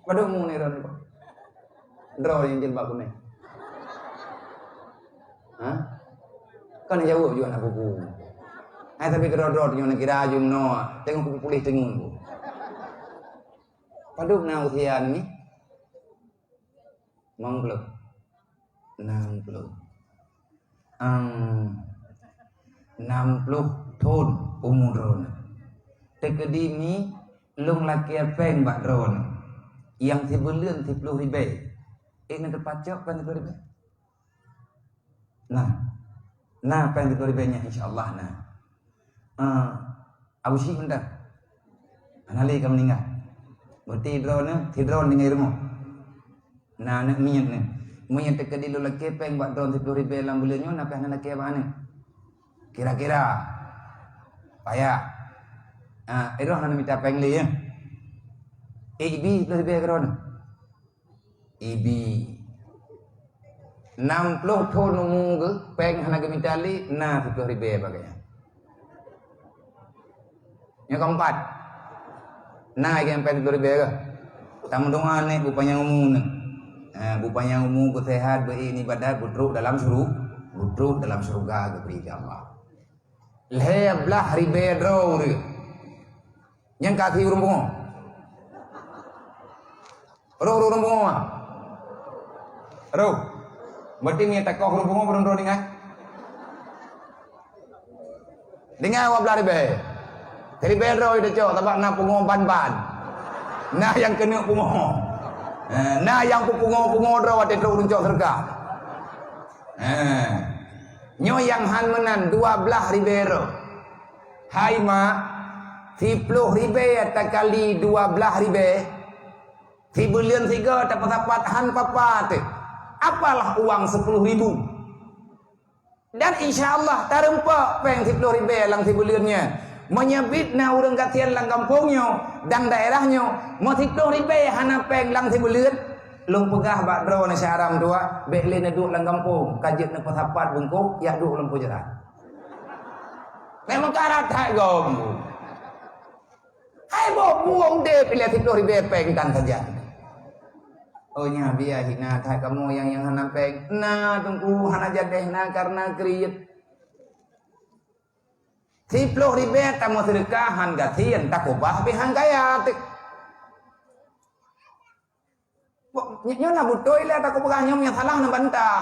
[SPEAKER 1] Pada umum ni drone yang jilbab aku ni. Kan jauh juga nak buku. Tapi kerod-rod yang nak kira jum no, tengok buku pulih tengok. Paduk na usian ni 60 tahun umur drone. Tekadimi lung laki pen bak drone yang sebulan 10 ribu. Ini terpacok kan 10 ribu. Nah pen 10 ribunya insyaallah nah. Abu Syih bentar. Anali kamu meninggal. Berarti drone dengan ilmu. Nah nak minyak ni. Minyak tekadi lu laki peng buat drone 10 ribu dalam bulannya nak pernah laki apa ni? Kira-kira payah. Itu hanya minta peng li ya. EB 10 ribu drone. EB 60 tahun umur peng hanya minta li nah 10 ribu bagainya. Yang keempat, nah yang pen 10 ribu ke? Tamu doa ni bupanya umum ni. Bupanya umum bersehat beribadah budruk dalam surga kepada Allah. Lebih ribu draw ni. Yang kaki urung bungo. Urung bungo ah. Berarti ni tak kau urung bungo berundro dengan. Dengan awak belah ribu. Dari bedro itu cok, tabak nak pungo ban-ban. Nah yang kena pungo. Nah yang pungo draw ada draw cok serga. Nyo yang han menan 12 ribu. Hai mak, 10 ribu tak kali 12 ribu. 3 bulan 3 tak dapat han papat. Apalah uang 10 ribu. Dan insyaAllah tarempak peng 10 ribu lang 3 bulannya. Menyebit na orang katian lang kampungnya dan daerahnya. Mau 10 ribu hana peng lang 3 bulan. Long pegah bak draw na syaram tua, bekle na duk lang kampung, kajit na pasapat bungkuk, ya duk lampu jerat. Memang karat hai gom. Hai bo buang de pilih 10 ribu peng kan saja. Oh nya biar hina thai kamu yang hana peng. Nah tunggu hana jadeh na karena kriyet. 10 ribu tamu sedekahan gatian takubah pihan kaya tik. Nyo na butoy lah tak ko nyom yang salah na bantah.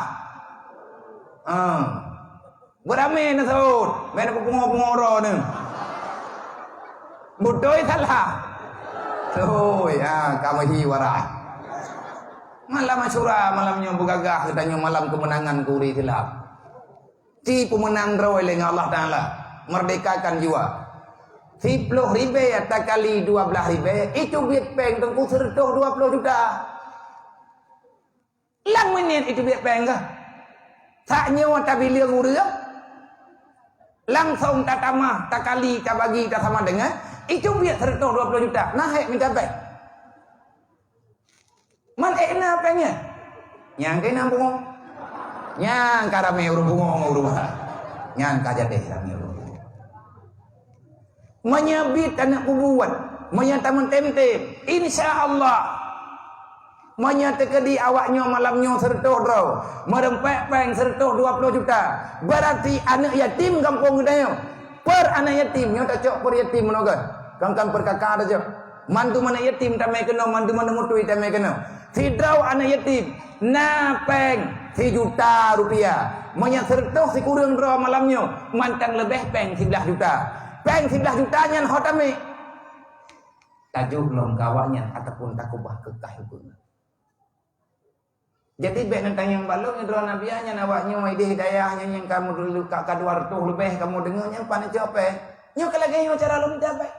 [SPEAKER 1] Berame na saud, may napupungoro na. Butoy salah. Soy, kamu hiwara. Malam Asyura, malamnya begagah kita malam kemenangan kuri silap. Ti pemenang rawi dengan Allah Taala, merdekakan jiwa. 10 ribu tak kali 12 ribu, itu biat peng tengku sertuh 20 juta. Lang menit itu biar peng kah? Tak nyawa tak bilang urang. Langsung tak tamah, tak kali, tak bagi, tak sama dengan. Itu biar 120 juta. Nah, mencapai. Man enak pengnya. Yang kena bungong. Yang karame urung bungong urung. Yang kaja deh rame urung. Menyabit anak kubuat. Menyataman temtem. InsyaAllah. Menyatakan di awaknya malamnya sertuh draw. Merempek peng sertuh 20 juta. Berarti anak yatim kampung gedanya. Per anak yatimnya tak cok per yatim menoga. Kangkang per kakak aja. Mantu mana yatim tak mai kena, mantu mana mutui tak mai kena. Si draw anak yatim. Na peng 3 juta rupiah. Menyat sertuh si kurang draw malamnya. Mantang lebih peng 11 juta. Peng 11 jutanya hotame. Tajuk lom kawaknya ataupun takubah kekah hukumnya. Jadi baik nentang yang balong itu nabianya nawaknya mai hidayahnya yang kamu dulu kak kaduar tuh lebih kamu dengarnya pan cope. Nyo kalagi nyo cara lu dapat.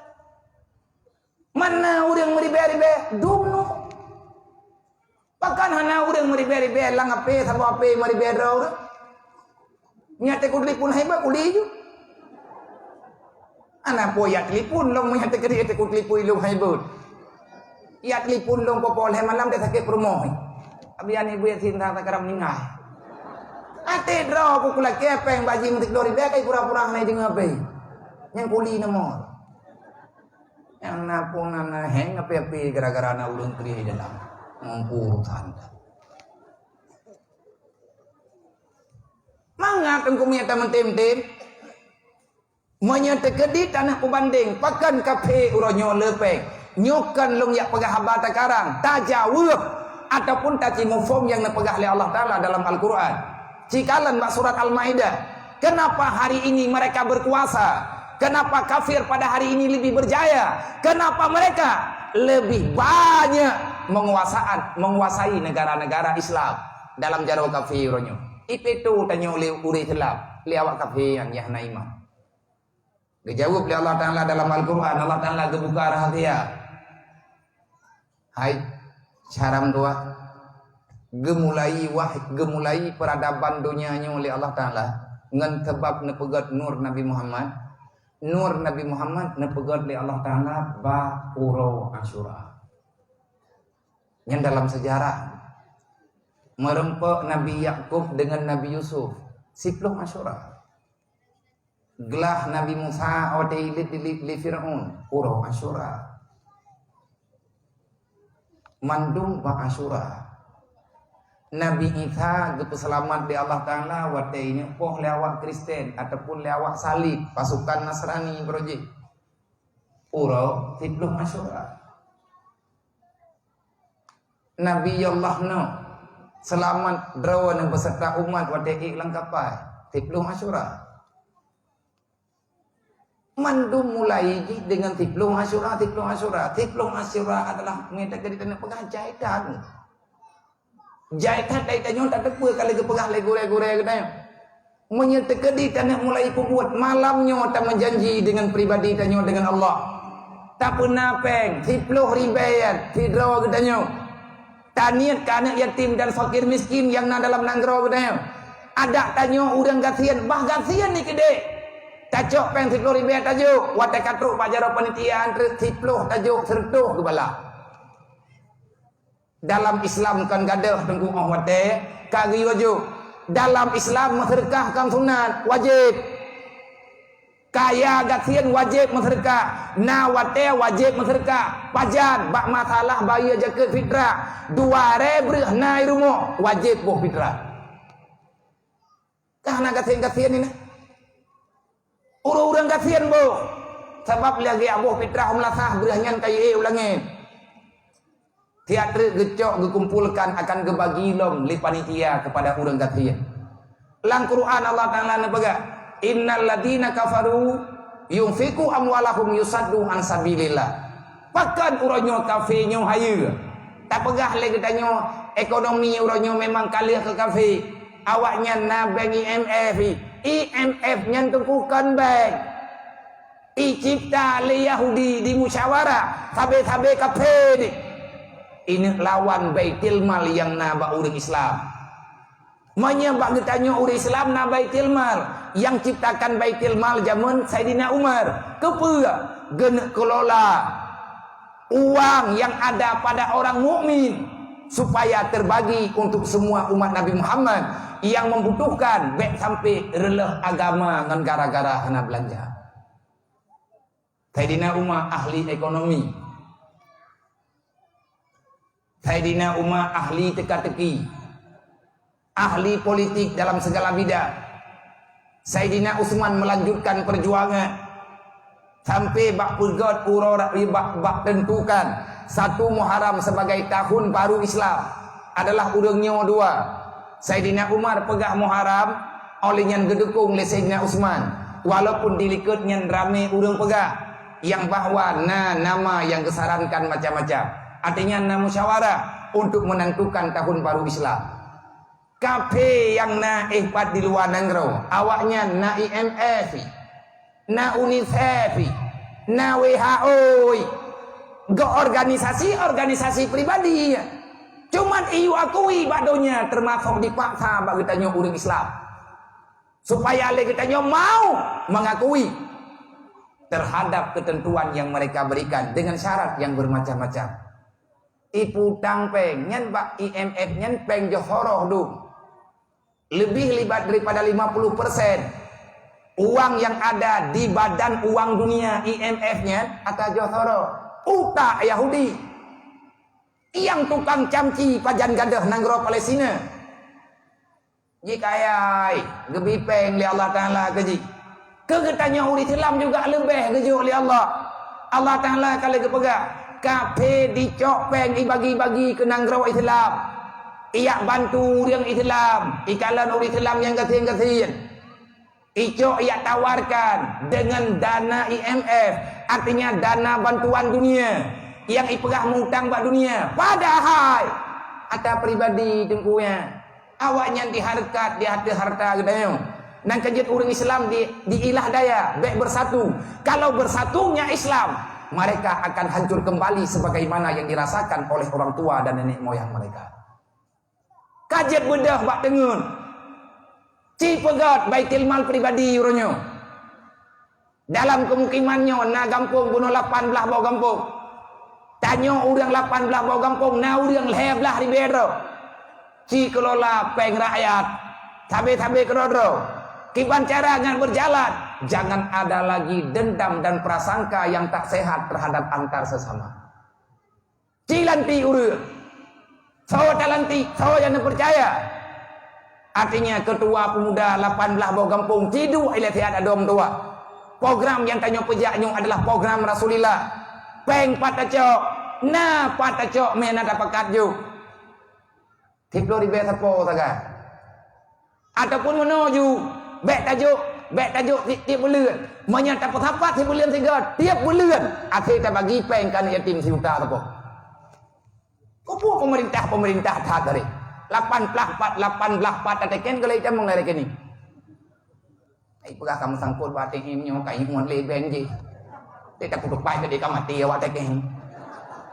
[SPEAKER 1] Mana urang meribe-ribe dumno. Pakan hana urang meribe-ribe lang ape sabo ape meribe draw. Nyate kudli pun hebat kuli ju. Ana poyak lipun long nyate kedi te kudli pun long hebat. Yak lipun long popol he malam dia sakit permoh. Abian ibu yang cinta tak karam ningai. Ate draw aku kula kepeng baji mentik dori bekai pura-pura nai dengan ape. Yang kuli nomor. Yang napung nana heng ape-ape gara-gara na ulun tri dalam ngumpul tanda. Mangga kang kumia taman tem-tem. Menyata kedit tanah pembanding pakan kafe uronyo lepeng. Nyokan long yak pegah habata karang tajawuh. Ataupun taci mufhum yang dipegah oleh Allah Ta'ala dalam Al-Quran. Cikalan bak surat Al-Ma'idah. Kenapa hari ini mereka berkuasa? Kenapa kafir pada hari ini lebih berjaya? Kenapa mereka lebih banyak menguasai negara-negara Islam dalam jaro kafirnya? Itu tanya oleh uri telap. Liawak kafir yang yahna iman. Dijawab oleh Allah Ta'ala dalam Al-Quran. Allah Ta'ala kebuka rahasia. Hai. Syaram dua gemulai peradaban dunianya oleh Allah Ta'ala ngan sebab nepegat nur Nabi Muhammad nepegat oleh Allah Ta'ala ba uro Asyura yang dalam sejarah merempek Nabi Yakub dengan Nabi Yusuf 10 Asyura gelah Nabi Musa awatailit li Fir'aun uro Asyura mandung ba Asyura Nabi Isa selamat di Allah Ta'ala watainya poh lewat Kristen ataupun lewat salib pasukan Nasrani projek uro 10 Asyura Nabi Allah no selamat drawan yang beserta umat watai lengkapai 10 Asyura mandum mulai dengan tiplung Asyura adalah minta ke tanah pegah jahitan dari tanyo tak tepuk kali ke pegah legure-gure katanya Menyertekedi tanah mulai perbuat malamnya tak menjanji dengan pribadi tanya dengan Allah. Tak pernah peng 10 ribayat tidro katanya. Taniat ke anak yatim dan fakir miskin yang na dalam nanggro katanya. Ada tanya urang gasian, bah gasian ni kede. Tacok peng 10 ribayat tajuk. Watai katruk pajaro panitia antara 10 tajuk sertuh ke bala. Dalam Islam kan gadah tengku watai kagi wajib. Dalam Islam sedekah kan sunat wajib. Kaya gasian wajib sedekah. Nawate wajib sedekah. Pajan bak masalah bayar zakat fitrah. 2,000 nai rumah wajib boh fitrah. Karena gasian ini. Urang gasian boh. Sebab lagi aboh fitrah melasah berahnya kaya ulangin. Teater gecok dikumpulkan akan gebagi lom li panitia kepada urang gasian. Lang Quran Allah Ta'ala nepega innal ladina kafaru yunfiku amwalahum yusaddu an sabilillah. Pakan uranyo kafe nyo hayu. Tak pegah lagi tanyo ekonomi uranyo memang kalah ke kafe. Awaknya na bank IMF nyentukukan bank. I cipta le Yahudi di musyawarah sabe-sabe kafe ni. Ini lawan baitil mal yang naba urang Islam. Menyebab ditanya urang Islam na baitil mal. Yang ciptakan baitil mal zaman Sayyidina Umar. Kepala genek kelola uang yang ada pada orang mukmin supaya terbagi untuk semua umat Nabi Muhammad yang membutuhkan baik sampai releh agama dengan gara-gara hana belanja. Sayyidina Umar ahli ekonomi. Sayyidina Umar ahli teka-teki, ahli politik dalam segala bidang. Sayyidina Utsman melanjutkan perjuangan sampai bak pegat bak tentukan 1 Muharram sebagai tahun baru Islam adalah urangnya 2. Sayyidina Umar pegah Muharram olehnya gedekung oleh Sayyidina Utsman walaupun dilikutnya ramai urang pegah yang bahwa nama yang disarankan macam-macam. Artinya musyawarah untuk menentukan tahun baru Islam. Kafe yang na ihbat di luar negara, awaknya na IMF, na UNICEF, na WHO, go organisasi pribadi. Cuman iu akui badonya termasuk dipaksa bagi tanya urang Islam. Supaya le kitanya mau mengakui terhadap ketentuan yang mereka berikan dengan syarat yang bermacam-macam. Ipu tang peng nyen bak IMF nyen peng johoroh du lebih libat daripada 50% uang yang ada di badan uang dunia IMF nya atau johoroh utak Yahudi yang tukang camci pajan gadah nanggro Palestina jika ayai gebi peng li Allah Ta'ala keji kegetanya uri Islam juga lebih keju li Allah Ta'ala kalau kepegak kafe dicok peng ibagi-bagi ke nanggro Islam. Ia bantu yang Islam, ikalan orang Islam yang kasihan-kasihan. Icok ia tawarkan dengan dana IMF, artinya dana bantuan dunia yang ipegah mutang bak dunia. Padahal ada pribadi tengkunya, awaknya diharkat, di harta gedanya. Dan kejut orang Islam di ilah daya, baik bersatu. Kalau bersatunya Islam, mereka akan hancur kembali sebagaimana yang dirasakan oleh orang tua dan nenek moyang mereka. Kajet bedah bak tengun. Cipegat baitil mal pribadi uronyo. Dalam kemukimannya na gampung bunuh 18 bau gampung. Tanya urang 18 bau gampung, na urang 11 ribedo. Ci kelola peng rakyat. Tabe-tabe kerodro. Kiban cara dengan berjalan, jangan ada lagi dendam dan prasangka yang tak sehat terhadap antar sesama. Cilanti urut, sawo talanti, sawo yang percaya. Artinya ketua pemuda 18 bau kampung cidu ila tiada dom tua. Program yang tanya pejaknya adalah program Rasulullah. Peng patacok, na patacok mena dapakat ju. Tiplo ribe sapo saga. Ataupun menuju Bek tajuk tiap bulan. Menyata apa tiap bulan tiga. Tiap bulan akhirnya bagi peng kan yatim si uta apa. Kupu pemerintah tak dari. 18 teken kalau kita mengelak ini.
[SPEAKER 2] ai pegah kamu sangkut batik himnyo kai muan leben je dia tak puduk pai dia ka mati awak tak keng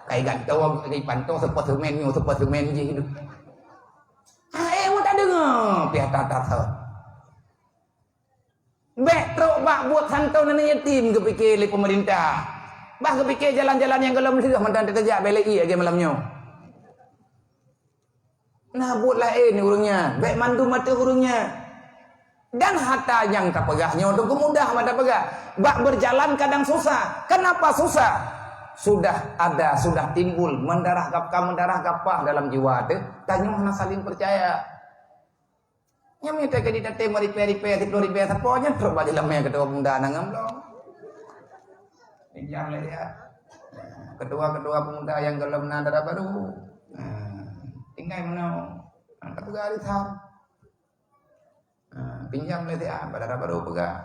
[SPEAKER 2] kai gantau kai pantau semen je hidup mu tak dengar pihak tata sah Betro bak buat santau nan yatim ke fikir oleh pemerintah. Bah ke fikir jalan-jalan yang gelem sudah mantan terjak belai lagi malamnya. Nah buat lain urungnya, baik mandu mata urungnya. Dan harta yang tak pegahnya untuk kemudah mata pegah. Bak berjalan kadang susah. Kenapa susah? Sudah ada, sudah timbul mendarah gapah dalam jiwa tu. Tanya mana saling percaya. Yang minta ke ditate mari-peri-peri tiplo-ribe saponya terus balik lamanya ketua pemuda nangam dong. Pinjam dia. Ketua-ketua pemuda yang gelem nadara baru. Tinggal mana? Angkat gari tham. Pinjam dia badara baru pegah.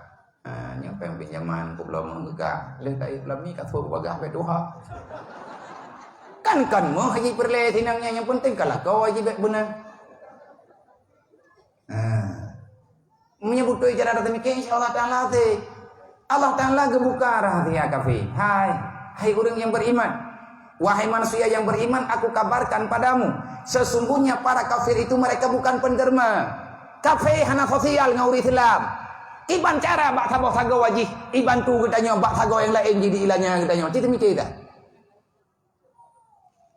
[SPEAKER 2] Nyampe pinjaman ku belum menggegah. Leh tai belum ni kasur bagah betuha. Kan mau haji perle tinangnya yang penting kalah kau haji baik benar. Menyebut tu cara demikian insyaallah taala teh Allah taala gebuka rahasia kafi. Hai orang yang beriman, wahai manusia yang beriman, aku kabarkan padamu sesungguhnya para kafir itu mereka bukan penderma. Kafir hana sosial ngauri Islam. Iban cara bak saboh sago wajih, iban tu katanya bak sago yang lain jadi ilahnya katanya. Cita mikir dah.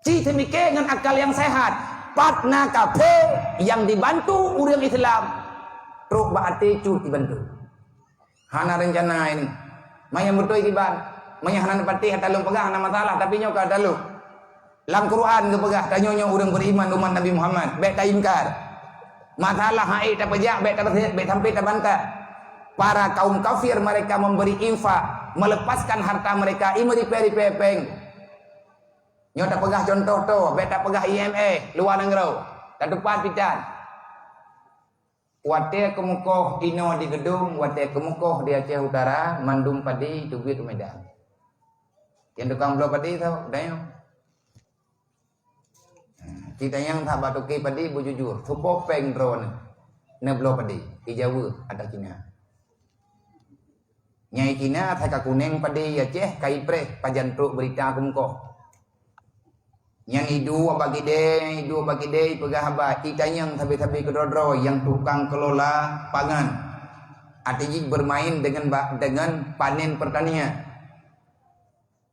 [SPEAKER 2] Cita mikir dengan akal yang sehat. Partner kafe yang dibantu orang Islam teruk berarti cuti dibantu hana rencana ini maya betul iban maya hana pati hatalung pegah hana masalah tapi nyoka dalu lam Quran ke pegah tanyonya orang beriman umat Nabi Muhammad baik tak ingkar masalah hai tak pejak baik tak baik sampai tak bantah para kaum kafir mereka memberi infak melepaskan harta mereka imeri peri pepeng. Nyo tak pegah contoh tu, bet tak pegah IMA luar negeri. Tak depan pitan. Wate kemukoh ino di gedung, wate kemukoh di Aceh Utara, mandum padi tubi tu Medan. Yang tukang belau padi tahu, dayo. Kita yang tak batuki padi bujujur, supo peng drone. Ne belau padi, di Jawa ada Cina. Nyai Cina tak kuneng padi Aceh, kai preh pajan truk berita kemukoh. Yang hidu bagi deh pegah haba kita yang tabi-tabi kedodro yang tukang kelola pangan artinya bermain dengan panen pertanian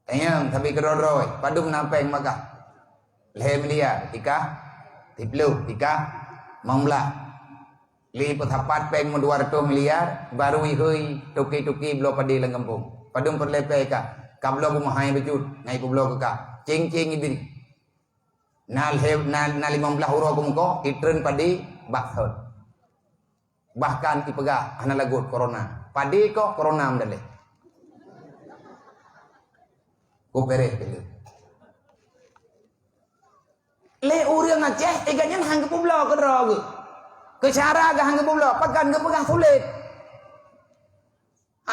[SPEAKER 2] yang tabi kedodro padum napeng maka lehem dia tika tiplu tika mamla li petapat peng 200 miliar baru ihui tuki-tuki blo padi lang kampung padum perlepe ka kablo bumahai bejut ngai blo ka cing-cing ibiri na 15 huruf kumko itren padi bakhot bahkan ipegah hana lagut corona padi kok corona mdale ku pere pele le urang Aceh eganyan hang kepublo ke rog ke cara ga hang kepublo pakan ke pegah sulit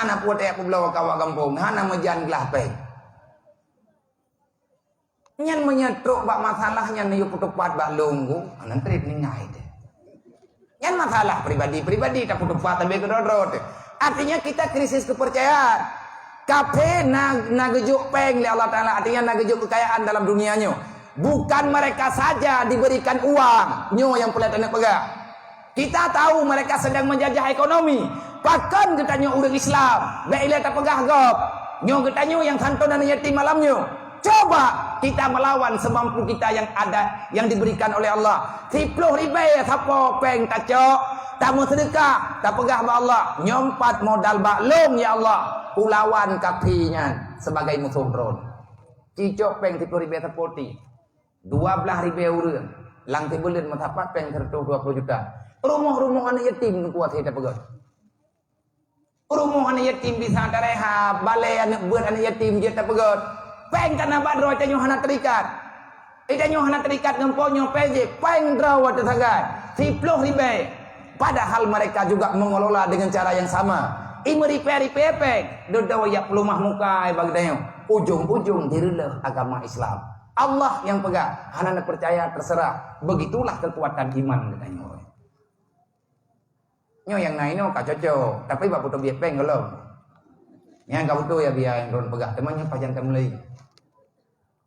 [SPEAKER 2] anak puat ya publo kawa kampung hana mejan gelah pe nyan menyetruk bak masalahnya niu putupat bak lunggu anan trip ni ngai deh nyan masalah pribadi tak putupat tapi kedodrot artinya kita krisis kepercayaan kafe na gejuk peng li Allah Taala artinya na gejuk kekayaan dalam dunianya bukan mereka saja diberikan uang nyo yang pelatih pegah kita tahu mereka sedang menjajah ekonomi bahkan katanya orang Islam baik tak pegah gop nyo katanya yang santo dan yatim malamnya coba kita melawan semampu kita yang ada yang diberikan oleh Allah 10 ribu sapo peng tacok tamu sedekah tak pegah ba Allah nyompat modal baklum ya Allah ulawan kapinya sebagai musuh drone cicok peng 10 ribu sapoti 12 ribu urang lang tibuleun matapat peng 20 juta rumah-rumah anak yatim kuat kita pegat rumah anak yatim bisa tareha balai anak buat anak yatim dia tak pegat peng tanah badro tanyo hana terikat. Tanyo hana terikat ngemponyo PJ peng draw tesagai 10 ribu. Padahal mereka juga mengelola dengan cara yang sama. Imeri peri pepek dodawa ya pelumah muka bagi tanyo. Ujung-ujung dirilah agama Islam. Allah yang pegang, hana percaya terserah. Begitulah kekuatan iman katanya. Nyo yang naik no kak cocok, tapi bak putu biar peng kalau. Yang kau putu ya biar yang ron pegah temannya pajan kan mulai.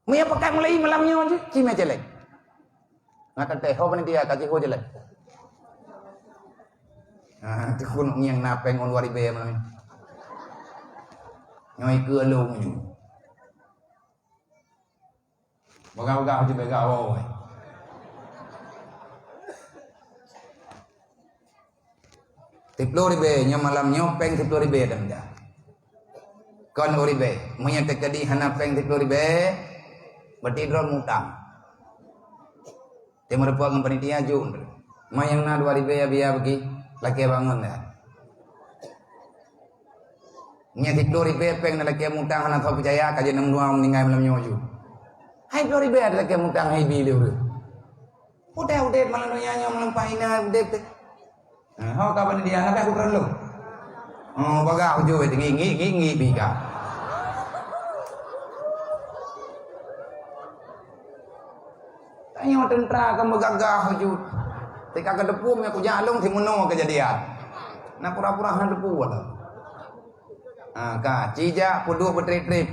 [SPEAKER 2] Maya pakai mulai malamnya aja, cima jelek. Ngakan teh, ho dia kasih ho jelek. Ah, tikun yang napeng on wari be malam. Nyoi ke long ni. Bagau-bagau je begau. Tiplori nya malam nyopeng tiplori be dah dah. Kon ori be, manya tekadi hanapeng tiplori be, berarti dron mutang. Timur puang panitia jun. Mayang na 2000 ya biar bagi laki bangun dah. Nya tiplori be peng na laki mutang hana tau percaya kaje 62 meninggal malam nyoju. Hai tiplori be ada laki mutang hai bi leu. Udah malam nyanyi malam pahina udah. Hau kapan dia nak aku perlu. Oh, bagau jo ngi bika. Tanya tentara ke megagah jo. Tika ke depu me aku jalung timuno kejadian. Na pura-pura han depu wala. Ka cija pudu betrip-trip.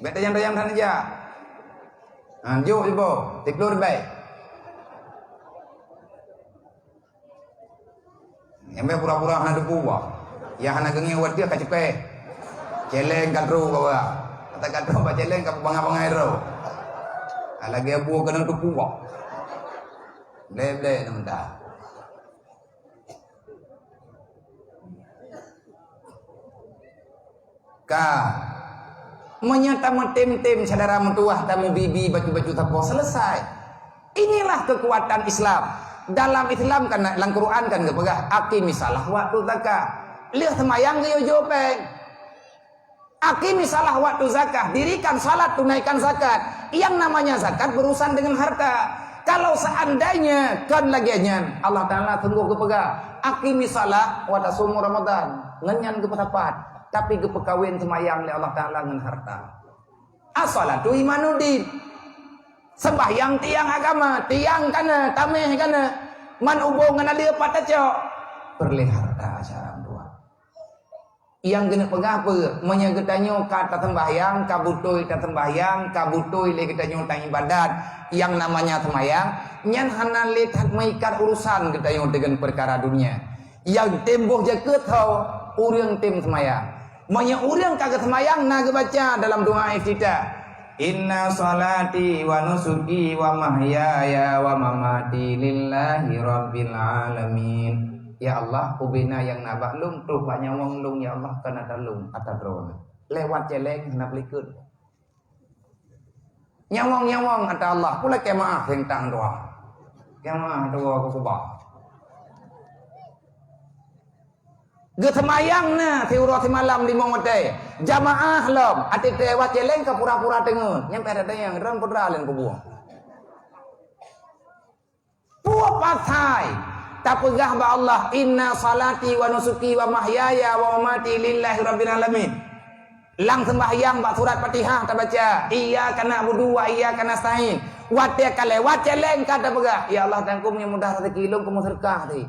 [SPEAKER 2] Beta yang tan aja. Jo ibo, tiklur baik. Yang pura-pura hana depu ya hana gengi wat dia kacepe celeng kadro bawa kata kadro ba celeng ka banga-banga ro lagi abu kena depu ble namda ka menyata tem saudara mentuah tamu bibi baju-baju tapo selesai. Inilah kekuatan Islam. Dalam Islam kan dalam Quran kan kepegah aqimi salah waktu zakah. Lihat semayang ge yo peng. Aqimi salah waktu zakah, dirikan salat, tunaikan zakat. Yang namanya zakat berurusan dengan harta. Kalau seandainya kan lagiannya Allah Taala tunggu kepegah aqimi salah wa tasumu Ramadan. Ngenyan kepedapat, tapi kepekawin semayang li Allah Taala ngan harta. As-salatu imanuddin. Sembahyang tiang agama, tiang kana, tameh kana, man ubung ngana dia pataco, perliharta cara dua. Yang kena pegah apa? Menyegetanyo kata sembahyang, kabutoi kata sembahyang, kabutoi le ketanyo tang ibadat, yang namanya sembahyang, nyan hana lihat maikat urusan ketanyo dengan perkara dunia. Yang temboh je ketau urang tem sembahyang. Manya urang kagak sembahyang naga baca dalam doa iftitah. Inna salati wa nusuki wa mahyaya wa mamati lillahi rabbil alamin. Ya Allah, ubina yang nabak lung rupanya wong lung ya Allah kana dalung atadron. Lewat celeng nak likut. Nyawang ata Allah pula kemaah tentang doa. Kemaah doa ku kubah. Getemayang na tiurati malam di mongote jamaah lom ati tewat celeng ke pura-pura tengun nyampe ada yang ram pudralen ku buang puak patai tak pegah ba Allah inna salati wa nusuki wa mahyaya wa mamati lillahi rabbil alamin lang sembahyang ba surat Fatihah ta baca iyyaka na'budu wa iyyaka nasta'in wa te kalewat celeng kata pegah ya Allah tangkum yang mudah rezeki lum kumu sedekah ti.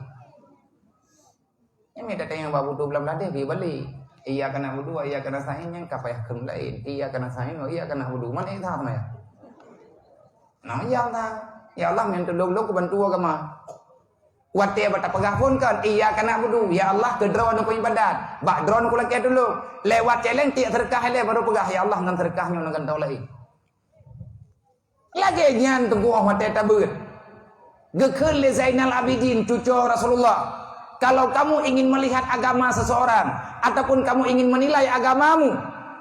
[SPEAKER 2] Ini datang yang babu tu belam ladeh bi balik. Iya kena wudu, iya kena sahin yang kapayah kem lain. Iya kena sahin, iya kena wudu. Mana itu sama ya? Nah, ya Allah. Ya Allah yang tolong lu bantu agama. Wate bata pegah pun kan iya kena wudu. Ya Allah ke drone ku ibadat. Bak drone ku laki dulu. Lewat celeng tiak terkah le baru pegah ya Allah ngan terkahnya ngan tau lain. Lagi nyan tunggu wate tabut. Gekeul le Zainal Abidin cucu Rasulullah. Kalau kamu ingin melihat agama seseorang ataupun kamu ingin menilai agamamu,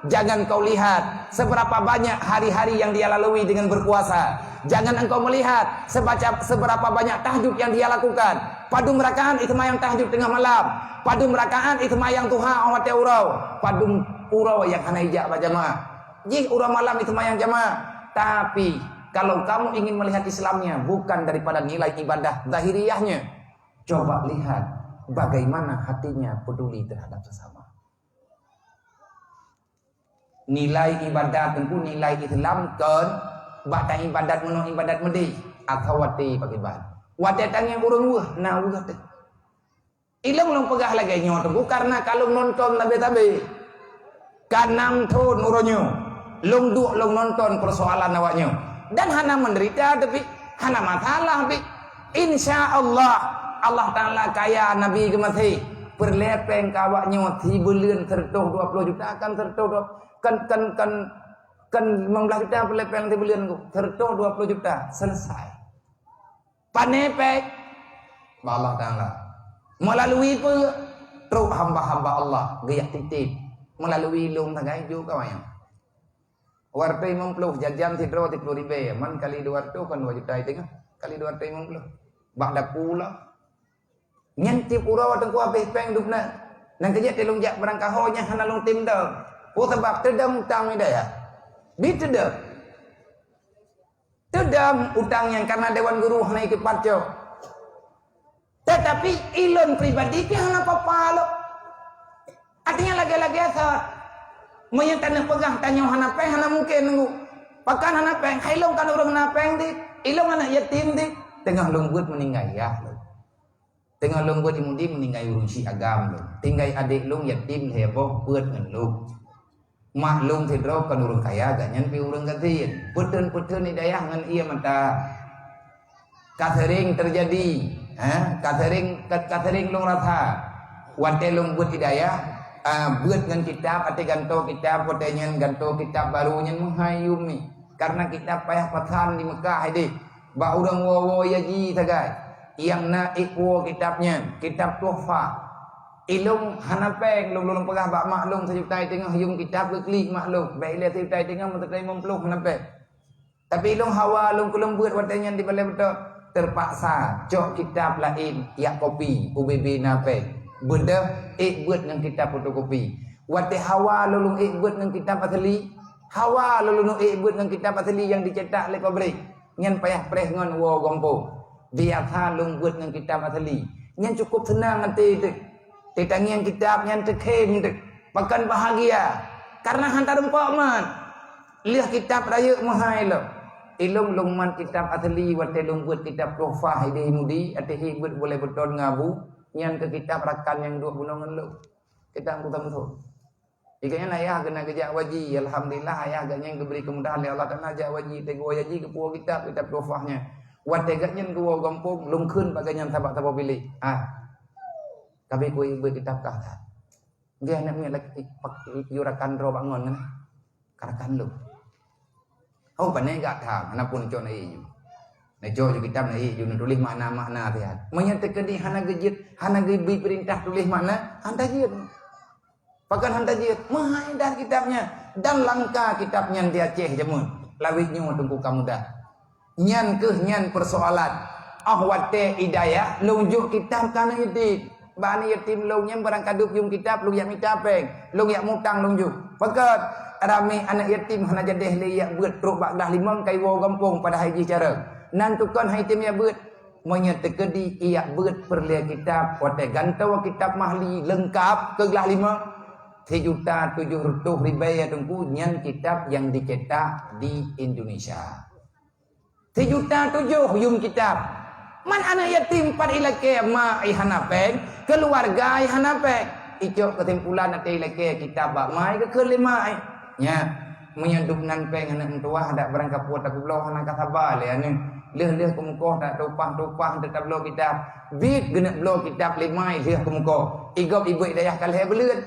[SPEAKER 2] jangan kau lihat seberapa banyak hari-hari yang dia lalui dengan berpuasa. Jangan engkau melihat seberapa banyak tahajud yang dia lakukan. Padu merakaan itu yang tahajud tengah malam. Padu merakaan itu yang Tuhan awat urau. Padu urau yang hana ijak berjamaah. Jih urau malam itu yang jamaah. Tapi kalau kamu ingin melihat Islamnya bukan daripada nilai ibadah zahiriyahnya, coba lihat bagaimana hatinya peduli terhadap sesama. Nilai ibadat tentu nilai Islam kan batang ibadat menung ibadat medi atau wati pakai ban. Wate tangi urung wah, nah wah teh. Ilong long pegah lagi nyoto, karena kalau nonton tabe-tabe, kanam ton uronyo, long duk long nonton persoalan awaknya, dan hana menderita tapi hana masalah tapi, insya Allah Allah Taala kaya Nabi gemati, perlepeng kawaknya ti bulan tertuh 20 juta akan tertuh kan 15 juta perlepeng ti bulan tertuh 20 juta selesai. Panepek Allah Ta'ala melalui truk hamba-hamba Allah gaya titip melalui lung tagai juga kawan wartai 50 jajam tidro 30 ribu man kali 200 kan 2 juta itu kali 250 bakda pula nyanti pura watang ku habis peng dupna nang kerja telung jak barang kahonya hana long tim dah oh sebab tedam utang ni dah ya di tedam utang yang karena dewan guru hana ikut parco tetapi ilon pribadi pi hana apa-apa lo artinya lagi-lagi asal moyang tanah pegang tanya hana peng hana mungkin nunggu pakan hana peng hailong kan orang hana peng di ilong anak yatim di tengah lunggut meninggal ya tengah lunggut imudi meninggal urusi agam lo tinggal adik lung yatim heboh buat ngan lo maklum tidro kan urang kaya gak nyan pi urang gatiin putun ni dayah ngan iya mata catering terjadi catering lung rata wate lung buat hidayah buat ngan kitab ate ganto kitab wate nyan ganto kitab baru nyan menghayumi karena kitab payah patan di Mekah ini ba urang wowo yaji tagai yang naik wo kitabnya kitab tuhfa ilung hanapeng lung pegah bak maklum sejutai tengah yung kitab keklik maklum baik lihat sejutai tengah mentekai mempeluk hanapeng tapi ilung hawa lung kulembut watanya di balai betul terpaksa cok kitab lain ya kopi UBB napeng benda buat dengan kitab fotokopi wate hawa lulung buat dengan kitab asli hawa lulung buat dengan kitab asli yang dicetak oleh pabrik ngan payah preh ngan wo gompo biasa lung buat dengan kitab asli ngan cukup senang nanti tetangian kitab yang terkem pakan bahagia karena hantar empok man lihat kitab raya mahal lo ilung lungman kitab asli wate lung buat kitab profah ide mudi ate hibut boleh beton ngabu nyan ke kitab rakan yang 2 bunungan lo kita angkutan tu ikanya ayah kena kerja waji alhamdulillah ayah agaknya yang diberi kemudahan oleh Allah Taala ajak waji tego waji ke puak kitab profahnya wate gaknya ke wo gampung lung keun bagainya tabak-tabak pilih tapi ku ibu kitab kata dia nak punya lagi yurakan ro bangun kan karakan lu oh panai gak tham ana pun cok nai na jo kitab nai ju tulis makna-makna dia menyatakan di hana gejit hana gibi perintah tulis makna hanta jiat pakan hanta jiat mahal kitabnya dan langka kitabnya dia Aceh jamun lawitnya tunggu kamu dah nyan persoalan wate hidayah lunjuk kitab kana itu bani yatim long yang barang kaduk yung kitab lu yak minta peng lu yak mutang long juk pakat rame anak yatim hana jadeh le yak beut truk bak dah 5 kai wo gampung pada haji cara nan tukon yatim ya beut monya tekedi yak beut perle kitab wate gantau kitab mahli lengkap ke gelah 5 3.700.000 ya tunggu nyan kitab yang dicetak di Indonesia 3.7 yung kitab man anak yatim pada ilake ma ihanapeng keluarga ihanapeng icok kesimpulan nanti ilake kitab bak mai ke kelima nya menyeduk nan peng anak mentua ada berangkat puat aku belau anak kasaba le ane leh kumukoh tak tupah tetap belau kitab bit genak belau kitab limai leh kumukoh igop ibu hidayah kalih belut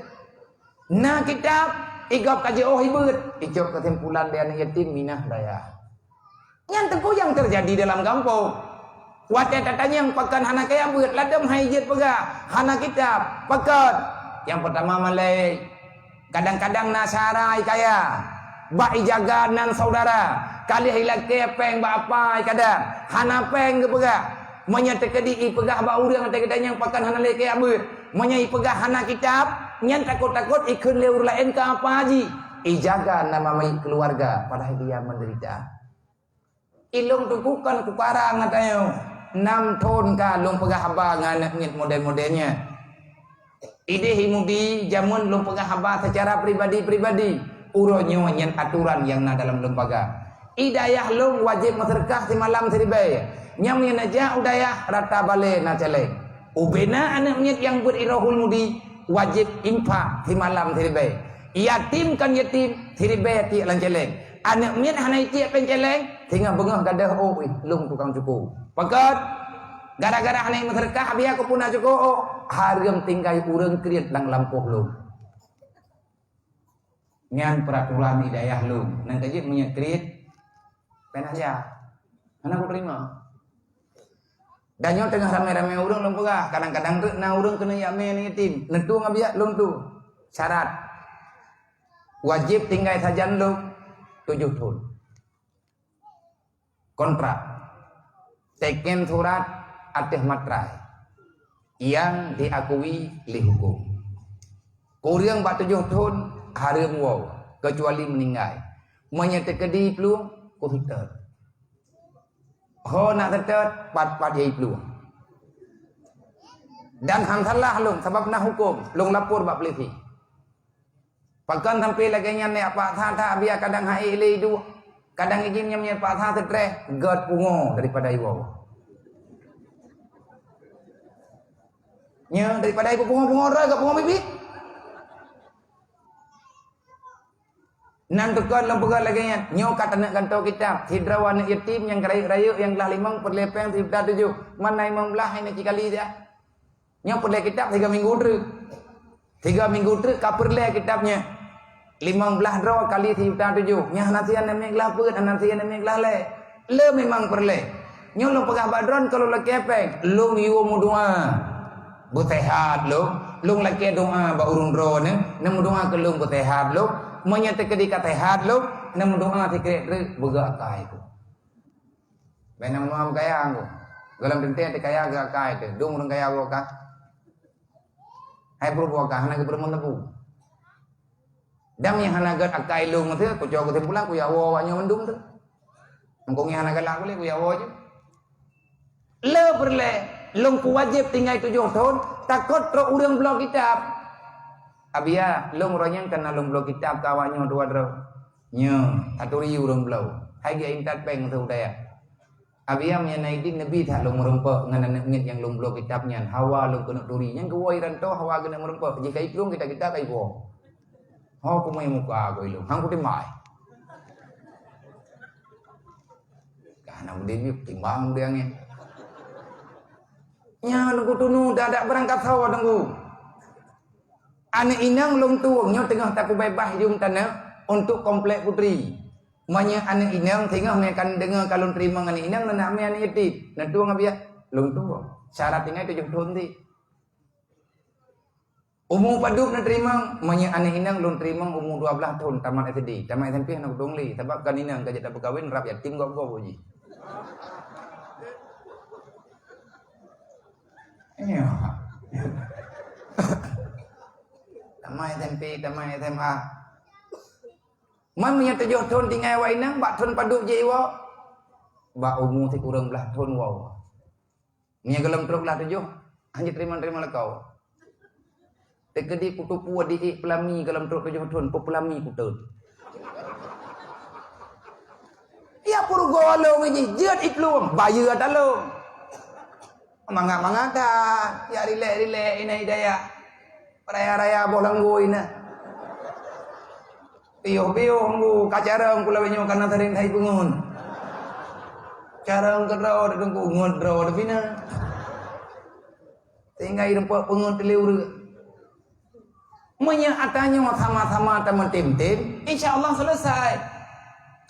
[SPEAKER 2] na kitab igop kaji ibut icok kesimpulan dia anak yatim minah daya yang tengku yang terjadi dalam kampung wate tatanya yang pakan hana kaya buat ladam haijit pega hana kitab pakan yang pertama malai kadang-kadang nasarai kaya ba ijaga nan saudara kali hilak kepeng ba apa kadang hana peng ke pega menyatekedi pegah ba urang ate kadang yang pakan hana le kaya buat menyai pegah hana kitab nyan takut-takut ikun leur lain ke apa haji ijaga nama mai keluarga pada dia menderita ilung tukukan kuparang ngatayo 6 tahun ka lung pegah haba nganak ngit model-modelnya ide himudi jamun lung pegah haba secara pribadi uronyo nyen aturan yang na dalam lembaga hidayah lung wajib masyarakat di malam seribai Nyamnya najah udayah rata bale na celeng. Ubena anaknya yang berirahul mudi wajib infak di malam tiribe. Yatim kan yatim tiribe ti lan celeng. Anaknya hanai ti pen celeng tinggal bengah gadah oi lung tukang cukup. Pakat gara-gara hanai masyarakat biar aku puna cukup harem tinggal urang kriet lang lampuh lung. Ngan peraturan hidayah lung. Nang kaji punya kriet pen aja. Mana aku terima. Dan nyo tengah rame-rame urang lung pegah. Kadang-kadang tu na urang kena yakme ni yatim. Nentu ngabiak lung tu. Syarat. Wajib tinggal sajan lung 7 tahun. Kontrak. Teken surat atas materai yang diakui li hukum. Kurang 7 tahun haram wow kecuali meninggal. Menyetekedi peluang kuhitat. Ho nak tetet pat yai peluang. Dan hansalah lung sebab nak hukum lung lapor bak polisi. Pakan sampai lagi nya ne apa tha biar kadang hai le du. Kadang izinnya punya pak tha tetreh god pungo daripada ibu. Nya daripada ibu pungo rai gak pungo bibit. Nan tukar lang pegal lagi nya nyo kata nak kantau kitab hidrawan yatim yang raya yang kelas 5 perlepeng 7 mana imam belah ini kali dia. Nyo perle kitab 3 minggu tu. 3 minggu tu kaperle kitabnya. 15 draw kali 7 nya nasian namanya kelas pun nasian namanya kelas le memang perle. Nyo lo pegah badron kalau lagi kepeng lung yu mu doa. Bersehat lung lagi doa ba urung draw ne nam doa ke lung bersehat lo. Menyatakan dikata sehat lo, namun doa tikret bergerak kai tu. Benang mam kaya aku, galam tente te kaya gerak kai tu, dong orang kaya aku kah? Hai bro kah, hana ke bermon tebu. Dam yang hana gat akai lo mete, ku jauh ke pulang ku ya wo wanyo mendum tu. Engkong yang hana galak boleh ku ya wo je. Le berle, long ku wajib tinggal 7 tahun, takut pro urang blok kitab. Abia long ronyang kena long blok kitab kawannya 2 draw. Nyo, aturi urang blau. Hai ge intat peng tu daya. Abia menyenai din nabi tak long merempak ngan ngit yang long blok kitabnya. Hawa long kena turi. Yang kuwai ranto hawa kena merempak. Jika iplung kita kai bo. Ho ku mai muka ko ilung. Hang ku timai. Kana mudi timbang dia nge. Nya lu tunu dak berangkat sawa tunggu. Anak inang long tuangnya tengah taku bebas jum tanah untuk komplek putri. Manya anak inang tengah mekan dengar kalau terima anak inang nak me anak yatim. Nak tuang abia long tuang. Syarat tinggal 7 tahun ti. Umur paduk nak terima manya anak inang long terima umur 12 tahun tamat SD. Tamat SMP nak dongli sebab kan inang gajak tak berkahwin rap yatim gak boji. Iya. Tamai SMP, tamai SMA. Man punya 7 tahun tinggal wa inang, bak tahun paduk je iwa. Bak umur ti kurang belah tahun wa. Nya gelam teruk belah 7. Hanya terima-terima lah kau. Tekedi putu puwa di pelami gelam teruk 7 tahun, pelami kutut. Ya puru golong ini, jeut iplung, bayu atalung. Mangga-mangga dah, ya rilek-rilek ini hidayah. Raya-raya bolang goi na. Piyo-piyo nggu kacarang kula wenyo kana tarin hai pungun. Carang kedraw datang ku ngodraw dapina. Tinggai rempak pungun teleur. Menya atanya sama-sama teman tim-tim, insyaallah selesai.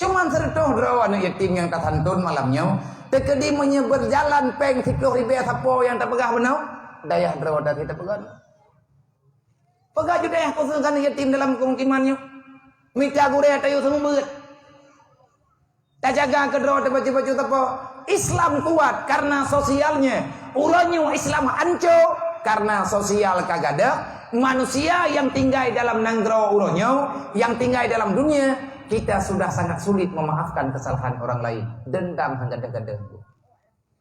[SPEAKER 2] Cuman sertoh draw anu yatim yang tak santun malamnya. Tekedi menya berjalan peng 10 ribu sapo yang tak pegah benau. Dayah draw dah kita pegah. Pegah juga yang khususkan yatim dalam kemukimannya. Mika gure tayu sembut. Tak jaga kedro baca-baca apa. Islam kuat karena sosialnya. Ulanya Islam hancur karena sosial kagada. Manusia yang tinggal dalam nanggro ulanya, yang tinggal dalam dunia, kita sudah sangat sulit memaafkan kesalahan orang lain. Dendam hangga-gada.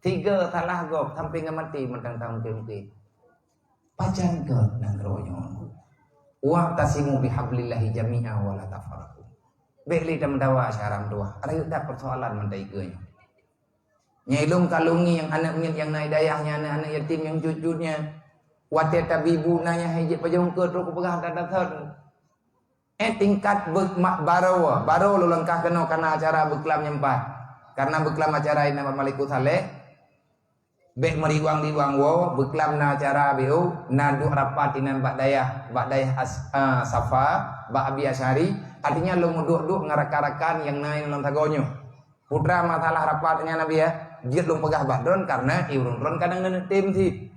[SPEAKER 2] 3 salah gop sampai ngamati mentang-tang mungkin. Pajan ke nanggro wa tasimu bihablillahi jami'a wa la tafarraqu. Beli dan mendawa syaram dua. Ada tak persoalan mendai geunya. Nyelung kalungi yang anak mit yang naik dayahnya, anak-anak yatim yang cucunya. Watet tabibu nanya hijab pajang ke terus pegah dadat. Tingkat baro lu lengkah kena karena acara beklam nyempat. Karena beklam acara ini nama Maliku Saleh. Bek meriwang wo beklam na acara biu nadu rapat inan bak dayah Safa, bak Abi Asyari. Artinya lu muduk-duk ngarak-arakan yang naik dalam tagonyo. Putra masalah rapatnya Nabi ya. Jid lu pegah badron karena iurun-run kadang nenek tim sih.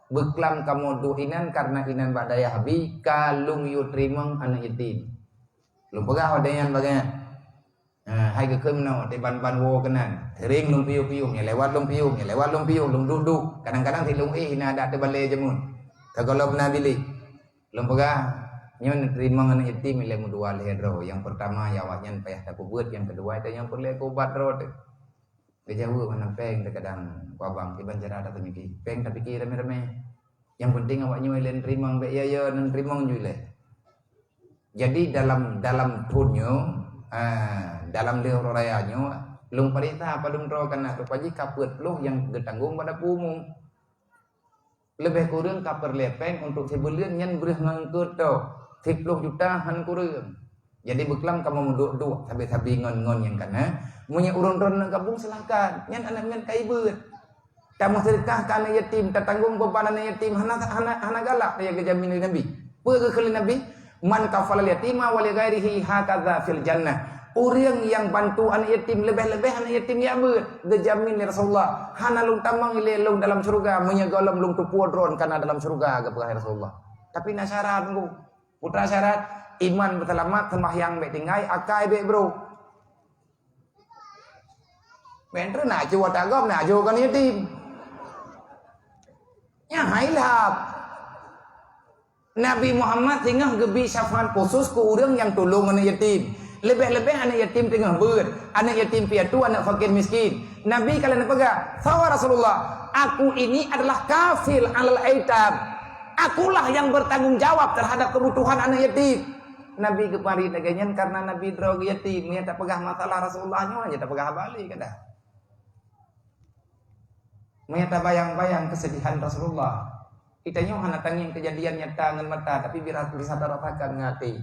[SPEAKER 2] Beklam kamu duinan karena inan badaya habi kalung yu trimang anak yatim. Lu pegah wadayan baganya. Hai ke kemno te ban-ban wo kenan. Tering lum piu-piu nya lewat lum piu lum duduk. Kadang-kadang ti lum ina ada te bale jemun. Kagolop na bili. Lum pegah nyon trimang anak yatim ile mudua lehro. Yang pertama yawanya payah tak buat, yang kedua itu yang perle obat ro. Kejawa mana peng terkadang wabang iban cara datang iki peng tapi kira rame-rame yang penting awaknya welen trimang be ya nan trimang jule. Jadi dalam punyo dalam leo rayanyo lung parita padum ro kana paji kapeut lu yang getanggung pada umum lebih kurang kaper lepeng untuk sebulan nyen bereh ngangkut to 10 juta han kurang. Jadi beklam kamu muduk-duk sabi-sabi ngon-ngon yang kana munya urun-urun nang kampung silakan nyan anak-anak kaibut kamu sedekah ke anak yatim tertanggung beban anak yatim hana galak ya kejamin Nabi pe ke Nabi man kafala yatima wa li ghairihi hakadza fil jannah urang yang bantu anak yatim lebih-lebih anak yatim ya beut gejamin Rasulullah hana lung tamang ilelung dalam surga munya golom lung tupu dron kana dalam surga ke Rasulullah. Tapi nasyarat ku putra syarat iman berselamat sembahyang baik tinggai akai baik bro. Bentar nak cuba tagap nak cuba kan yatim. Ya hailap. Nabi Muhammad tinggal gebi syafaat khusus ke orang yang tolong anak yatim. Lebih-lebih anak yatim tengah ber, anak yatim piatu, anak fakir miskin. Nabi kalian pegang, "Sawa Rasulullah, aku ini adalah kafil alal aitam. Akulah yang bertanggung jawab terhadap kebutuhan anak yatim." Nabi kepari teganyan karena Nabi drog yatim, dia tak pegang masalah Rasulullahnya aja tak pegang balik kada. Menyata bayang-bayang kesedihan Rasulullah. Kita nyoh hanatan yang kejadian nyata ngan mata tapi bisa tarapakan ngati.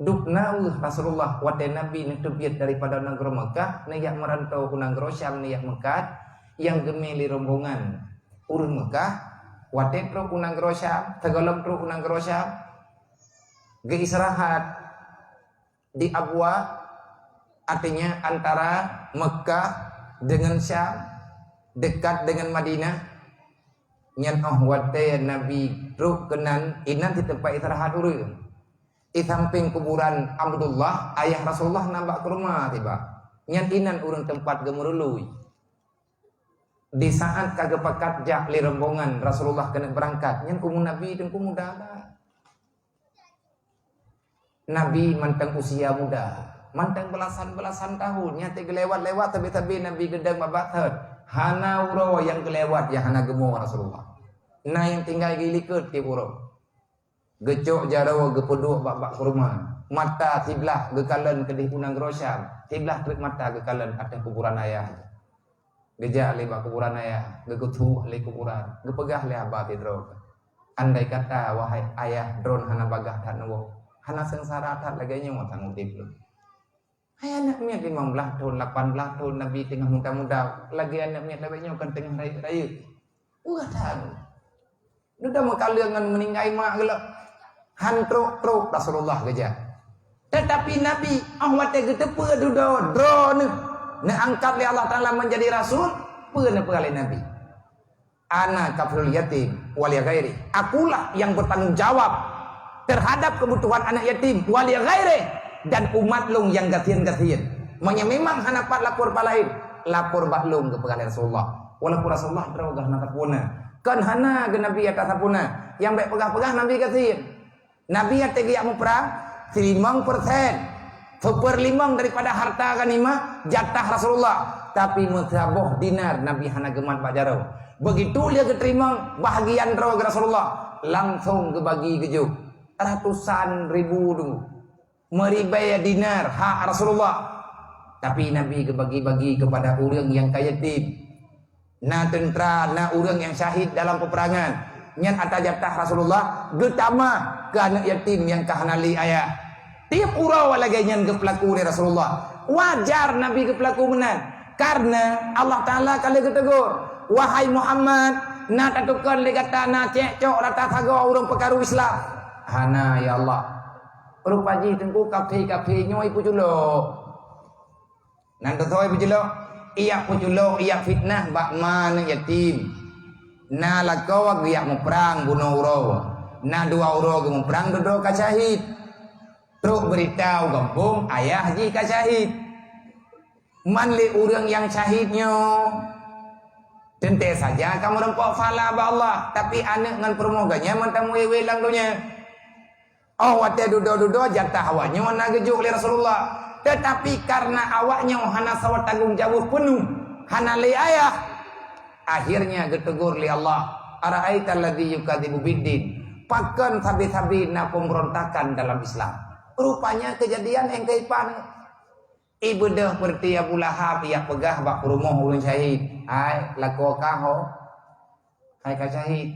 [SPEAKER 2] Dukna Rasulullah wate Nabi netubiat daripada negara Mekah, nayak merantau ke negara Syam nayak Mekah yang gemili rombongan urun Mekah, wate tro ke negara Syam, tegolong tro ke negara Syam. Ge istirahat di Abwa artinya antara Mekah dengan Syam dekat dengan Madinah nyan wate Nabi truk kenan inan di tempat istirahat urun di samping kuburan Abdullah ayah Rasulullah nambah ke rumah tiba nyan inan urun tempat gemerului di saat kagak pakat jak li rombongan Rasulullah kena berangkat nyan kumu Nabi dan kumu dala Nabi manteng usia muda, manteng belasan tahun, nyate gelewat-lewat tapi Nabi gedang babathet. Hana uro yang gelewat ya hana gemo Rasulullah. Nah yang tinggal gilikut ti uro. Gecok jaro gepeduk bak ke rumah. Mata tiblah gekalen kedih punang grosyam. Tiblah trik mata gekalen ada kuburan ayah. Gejak le bak kuburan ayah, gegutu le kuburan, gepegah le abah tidro. Andai kata wahai ayah drone hana bagah tan wo. Hana sengsara tat lagi mau tanggung jawab. Hai anaknya 15 tahun, 18 tahun Nabi tengah muda-muda, lagi anaknya lebihnya kan tengah raya. Udah tahu. Udah mau kalian meninggai mak gelap. Hantruk Rasulullah gejak. Tetapi Nabi ahwate getepe dudo drone. Ne angkat li Allah Taala menjadi rasul, peuna kali Nabi. Ana kafirul yatim wal ghairi. Akulah yang bertanggung jawab terhadap kebutuhan anak yatim wal ghairi dan umat lung yang gatian-gatian. Manya memang hanapat lapor palain, lapor batlung kepada Rasulullah. Walaupun Rasulullah terogah natapuna. Kan hana ke Nabi atas sapuna. Yang baik pegah-pegah Nabi gatian. Nabi yang tegi yang perang 5%. 1/5 daripada harta ganimah jatah Rasulullah. Tapi mutaboh dinar Nabi hana geman Pak Jarau. Begitu dia keterima bahagian roh Rasulullah, langsung kebagi kejuk. Ratusan ribu dulu. Meribaya dinar hak Rasulullah. Tapi Nabi bagi-bagi kepada orang yang kayatim. Na tentera, na orang yang syahid dalam peperangan. Nyan atas jatah Rasulullah getama ke anak yatim yang kahanali ayah. Tiap urau lagi nyan ke pelaku ni Rasulullah. Wajar Nabi ke pelaku menan. Karena Allah Ta'ala kali ketegur. Wahai Muhammad, na tatukan le kata na cek-cok rata saga orang perkara Islam. Hana ya Allah. Rupaji tengku kafe-kafe nyoi puculo. Nanti soal puculo. Ia puculo, ia fitnah bak mana yatim. Na lakau ag ia mau perang bunuh urau. Na dua urau mau perang dodo ka syahid. Terus beritahu kampung ayah ji ka syahid. Manli orang yang syahidnya. Tentu saja kamu rempok fala ba Allah, tapi anak ngan permoganya mantamu welang dunya. Oh wate dudo-dudo jatah awaknya mana gejuk oleh Rasulullah. Tetapi karena awaknya hana sawat tanggung jawab penuh, hana li ayah, akhirnya getegur li Allah. Ara'aital ladzi yukadzibu biddin. Pakan sabi-sabi na pemberontakan dalam Islam. Rupanya kejadian yang kaipan. Ibadah seperti Abu Lahab ia pegah bak rumah ulun syahid. Hai lako kaho. Hai ka syahid.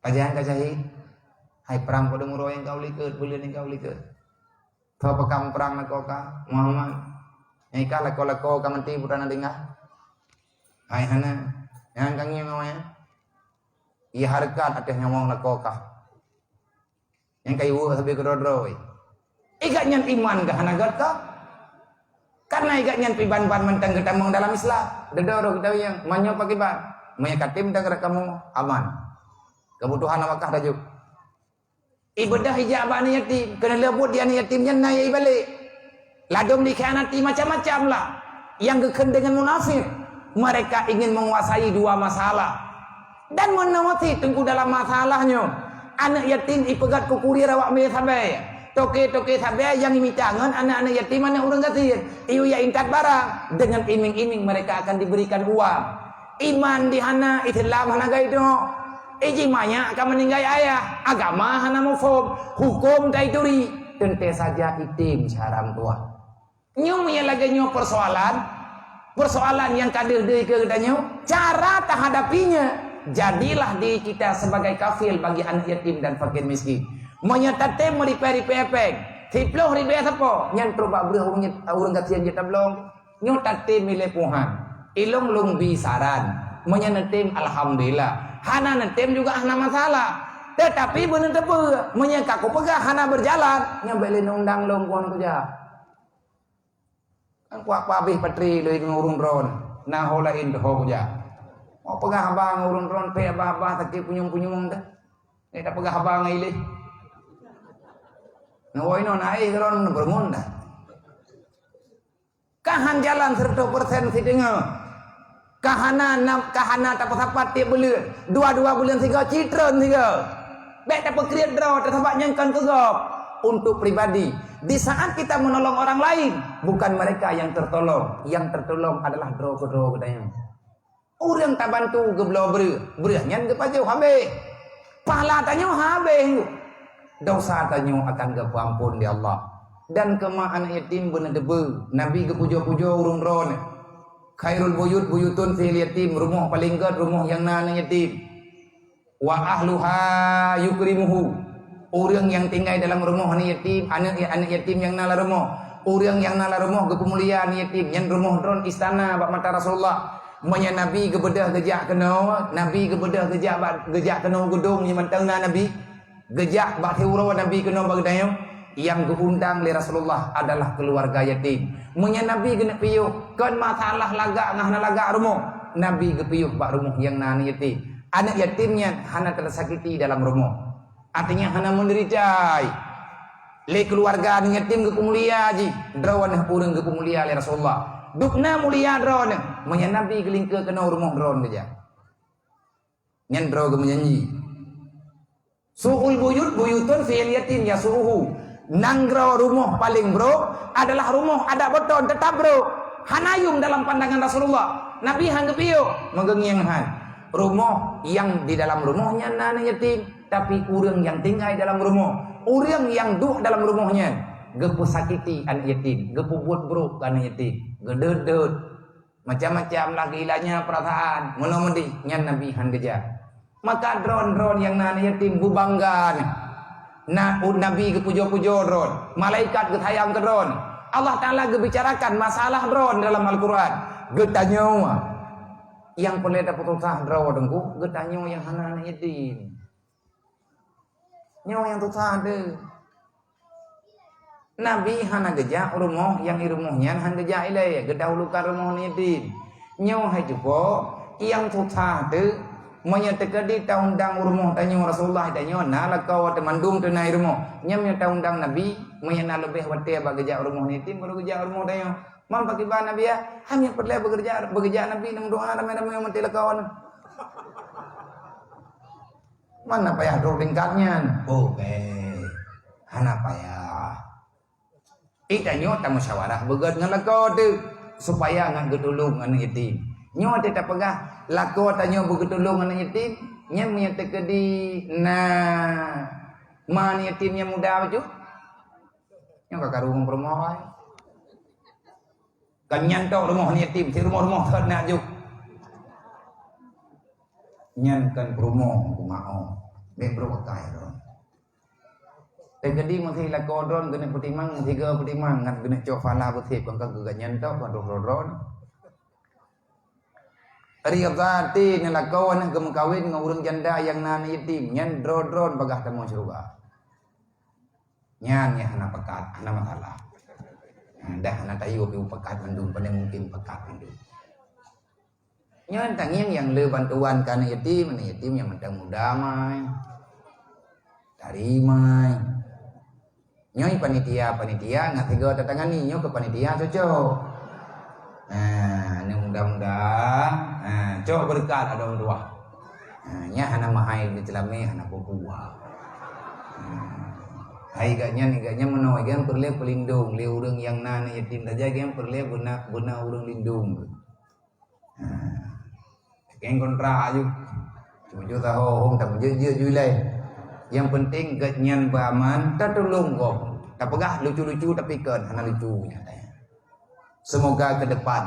[SPEAKER 2] Kajian ka syahid. Hai perang pada muro yang kau likut, bulan yang kau likut. Kau pekam perang lako ka Muhammad. Yang ka lako ka menti putana dengar. Hai hana. Yang kangnya ngawanya. Ia harkat atas ngomong lako ka. Yang kayu sabi kedodroi. Igat nyan iman ke hanagat ka? Karena igat nyan piban-ban mentang ketamong dalam Islam. Dedoro kita yang manyo pakai ban. Menyakatim tak kamu aman. Kebutuhan awakah dajuk. Ibadah hijab ni yatim. Kena lebut dia ni yatim nyan naya balik. Ladum dikhianati macam-macam lah. Yang geken dengan munafik. Mereka ingin menguasai dua masalah. Dan menawati tengku dalam masalahnya. Anak yatim ipegat kukurir awak me sampai. Toke-toke sabai yang imitangan anak-anak yatim, anak orang kafir. Iu ya ingkat barang. Dengan iming-iming mereka akan diberikan uang. Iman di hana, Islam hana gaya itu. Ijimanya akan meninggal ayah. Agama hana mufum. Hukum taituri. Tentu saja itim syaram tua. Nyum ya lagi nyum persoalan. Persoalan yang kadir dari keadanya. Cara tak hadapinya. Jadilah diri kita sebagai kafil bagi anak yatim dan fakir miskin. Menyatakan meriperi pepek. Tiploh ribe siapa? Nyan terubak berah orang kasihan jeta belum. Nyotate milih Tuhan. Ilong lung bisaran. Menyatakan alhamdulillah. Hana netem juga hana masalah. Tetapi benar tepe. Menyakaku pegah hana berjalan. Nyabelin undang long kuan kuja. Kan kuak pabih patri leuy ngurung ron. Nah holain doh kuja. Mau pegah abang ngurung ron pe abah tapi punyung-punyung dah. Ni tak pegah abang ilih. Nah, wino naik kalau bermunda. Kahan jalan 100% sidengah. Kahana tapat-tapat tiap bulan. 2 bulan 3 citron 3. Baik dapat kriat draw tersapat nyangkan kegop. Untuk pribadi. Di saat kita menolong orang lain, bukan mereka yang tertolong. Yang tertolong adalah draw katanya. Orang tak bantu ke belah berahnya ke pajau habis. Pahala tanya habis. Dosa tanyo akan ke ampun di Allah. Dan kema anak yatim benar debu. Nabi ke puja-puja urung ron. Khairul buyutun fil yatim. Rumah paling gad rumah yang anak yatim. Wa ahluha yukrimuhu. Orang yang tinggal dalam rumah anak yatim, anak yatim yang nala rumah. Orang yang nala rumah ke pemuliaan yatim, yang rumah ron istana bak mata Rasulullah. Manya Nabi ke bedah gejak kena, Nabi ke bedah gejak kena gedung yang mentangna Nabi. Gejak bak hiurau Nabi kena bagdayang yang diundang oleh Rasulullah adalah keluarga yatim. Menya Nabi kena piyuh kan masalah lagak ngahna lagak rumah. Nabi ke piyuh bak rumah yang nani yatim. Anak yatimnya hana tersakiti dalam rumah. Artinya hana menderita. Le keluarga yatim ke mulia ji. Drawan urang ke mulia oleh Rasulullah. Dukna mulia drawan. Menya Nabi kelingke kena rumah drawan saja. Nyan draw ke menyanyi. Su'ul buyutun fil yatim yasuhu. Nanggro rumah paling bro adalah rumah ada beton tetap bro. Hanayum dalam pandangan Rasulullah. Nabi hanggepiyo mengengiang han. Rumah yang di dalam rumahnya nana yatim, tapi urang yang tinggal dalam rumah, urang yang duduk dalam rumahnya. gepu sakiti anak yatim, gepu buat buruk anak yatim, gedut macam-macam lagi ilahnya perasaan, menomedi nyan Nabi handeja. Maka drone yang anak yatim bu bangga Nabi ke pujo-pujo drone, malaikat ke sayang ke drone. Allah Ta'ala gebicarakan masalah drone dalam Al-Quran. Getanya yang boleh dapat usaha drone dengku, getanya yang anak yatim. Nyawa yang susah ada. Nabi hana gejak rumah yang irumuhnya han gejak ilai gedahulukan rumah yatim. Nyawa hai juga yang susah ada menyatakan di tahun dang rumah tanya Rasulullah tanya nala kau ada mandum tu nai rumah. Nyamnya tahun dang Nabi menyana lebih watia bagi gejak rumah yatim baru gejak rumah tanya. Mam pakai bahan Nabi ya, hanya perlu bekerja Nabi nam doa ramai-ramai yang mati lekawan. Mana payah drop tingkatnya? Hana payah. Ita nyota musyawarah begat dengan lakau tu supaya ngan getulung anak yatim. Nyota tak pegah lakau tanya begetulung anak yatim, nya menyata ke di man yatimnya muda baju. Nya kakak rumah permohon. Kan nyantok rumah yatim, si rumah-rumah tak nak juk. Nyankan promo kumao membro pakai ron. Tegedi masih la kodron kena petimang tiga petimang ngat kena cok fala betip kan kagak nyantok kan ron. Ari abati ni la kawan ke kawin dengan urang janda yang nan yatim nyan dron bagah temu surga. Nyan ya hana pekat hana masalah. Dah hana tayu pi pekat mandum pada mungkin pekat itu. Nyan tangiang yang le bantuan kana yatim yang mentang muda mai. Tarimai. Nyoi panitia ngat tiga tatangani nyo ke panitia cocok. Ni muda-muda. Cok berkat ada orang tua. Nya hana mahai di celame hana popua. Hai gaknya menoi gan perle pelindung le urang yang nan yatim saja gan perle buna urang lindung. Keng kontra ayu. Cuma tahu hong tak je lain. Yang penting genyan baman tertolong kok. Tak pegah lucu-lucu tapi kan hana lucu nyatanya. Semoga ke depan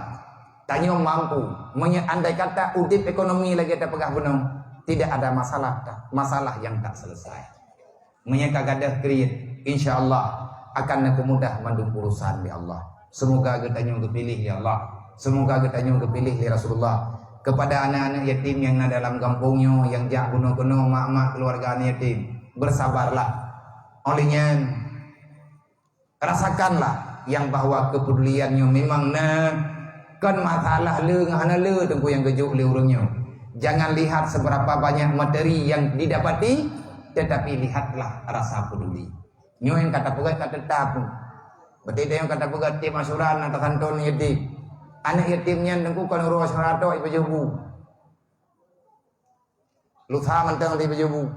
[SPEAKER 2] tanya mampu andai kata udip ekonomi lagi tak pegah benang, tidak ada masalah yang tak selesai. Menyaka gadah kriit insyaallah akan mudah mandung urusan di Allah. Semoga kita nyong kepilih ya Allah. Semoga kita nyong kepilih ya Rasulullah. Kepada anak-anak yatim yang ada dalam kampungnya yang jak kuno-kuno mak-mak keluarga yatim, bersabarlah. Olehnya rasakanlah yang bahwa kepeduliannya memang kan masalah le ngana le tengku yang gejuk le urangnya. Jangan lihat seberapa banyak materi yang didapati, tetapi lihatlah rasa peduli. Nyo yang kata pegat kata tetap. Berarti yang kata pegat tim asuran atau kanton yatim. Anak yatimnya tengku kan urus serato ibu jebu. Lutha mentang di jebu.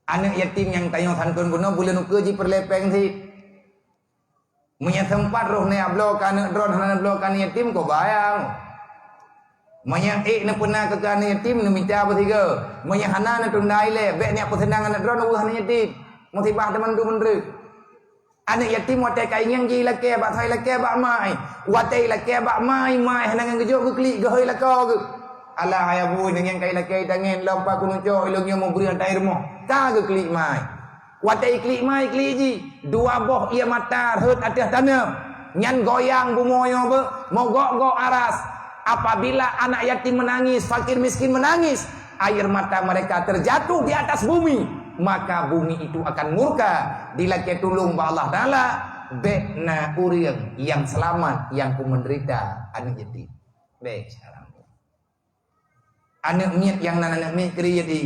[SPEAKER 2] Anak yatim yang tayong santun buno boleh nuke ji perlepeng si. Punya tempat roh ni ablo kan drone hana ablo kan yatim ko bayang. Manya na pernah ke kan yatim ni minta apa tiga. Manya hana na tundai le be ni apa senang anak drone hana yatim. Musibah teman tu mendre. Anak yatim watai kaingan ji lake bak thai lake bak mai. Watai lake bak mai hana ngan gejuk ke klik gehoi lako ke. Alah ayah bui dengan kai lake tangen lompa kuno cok ilungnya mau beri antai rumah. Ka ke klik mai. Watai klik mai klik ji. Dua boh ia mata hut atas tanah. Nyan goyang bumoyo be. Mogok-gok aras. Apabila anak yatim menangis, fakir miskin menangis, air mata mereka terjatuh di atas bumi. Maka bumi itu akan murka. Dilake tulung ba Allah Ta'ala. Bekna uriang yang selamat, yang ku menderita anak yatim. Baik sekarang. Anak miat yang anak miat keri jadi.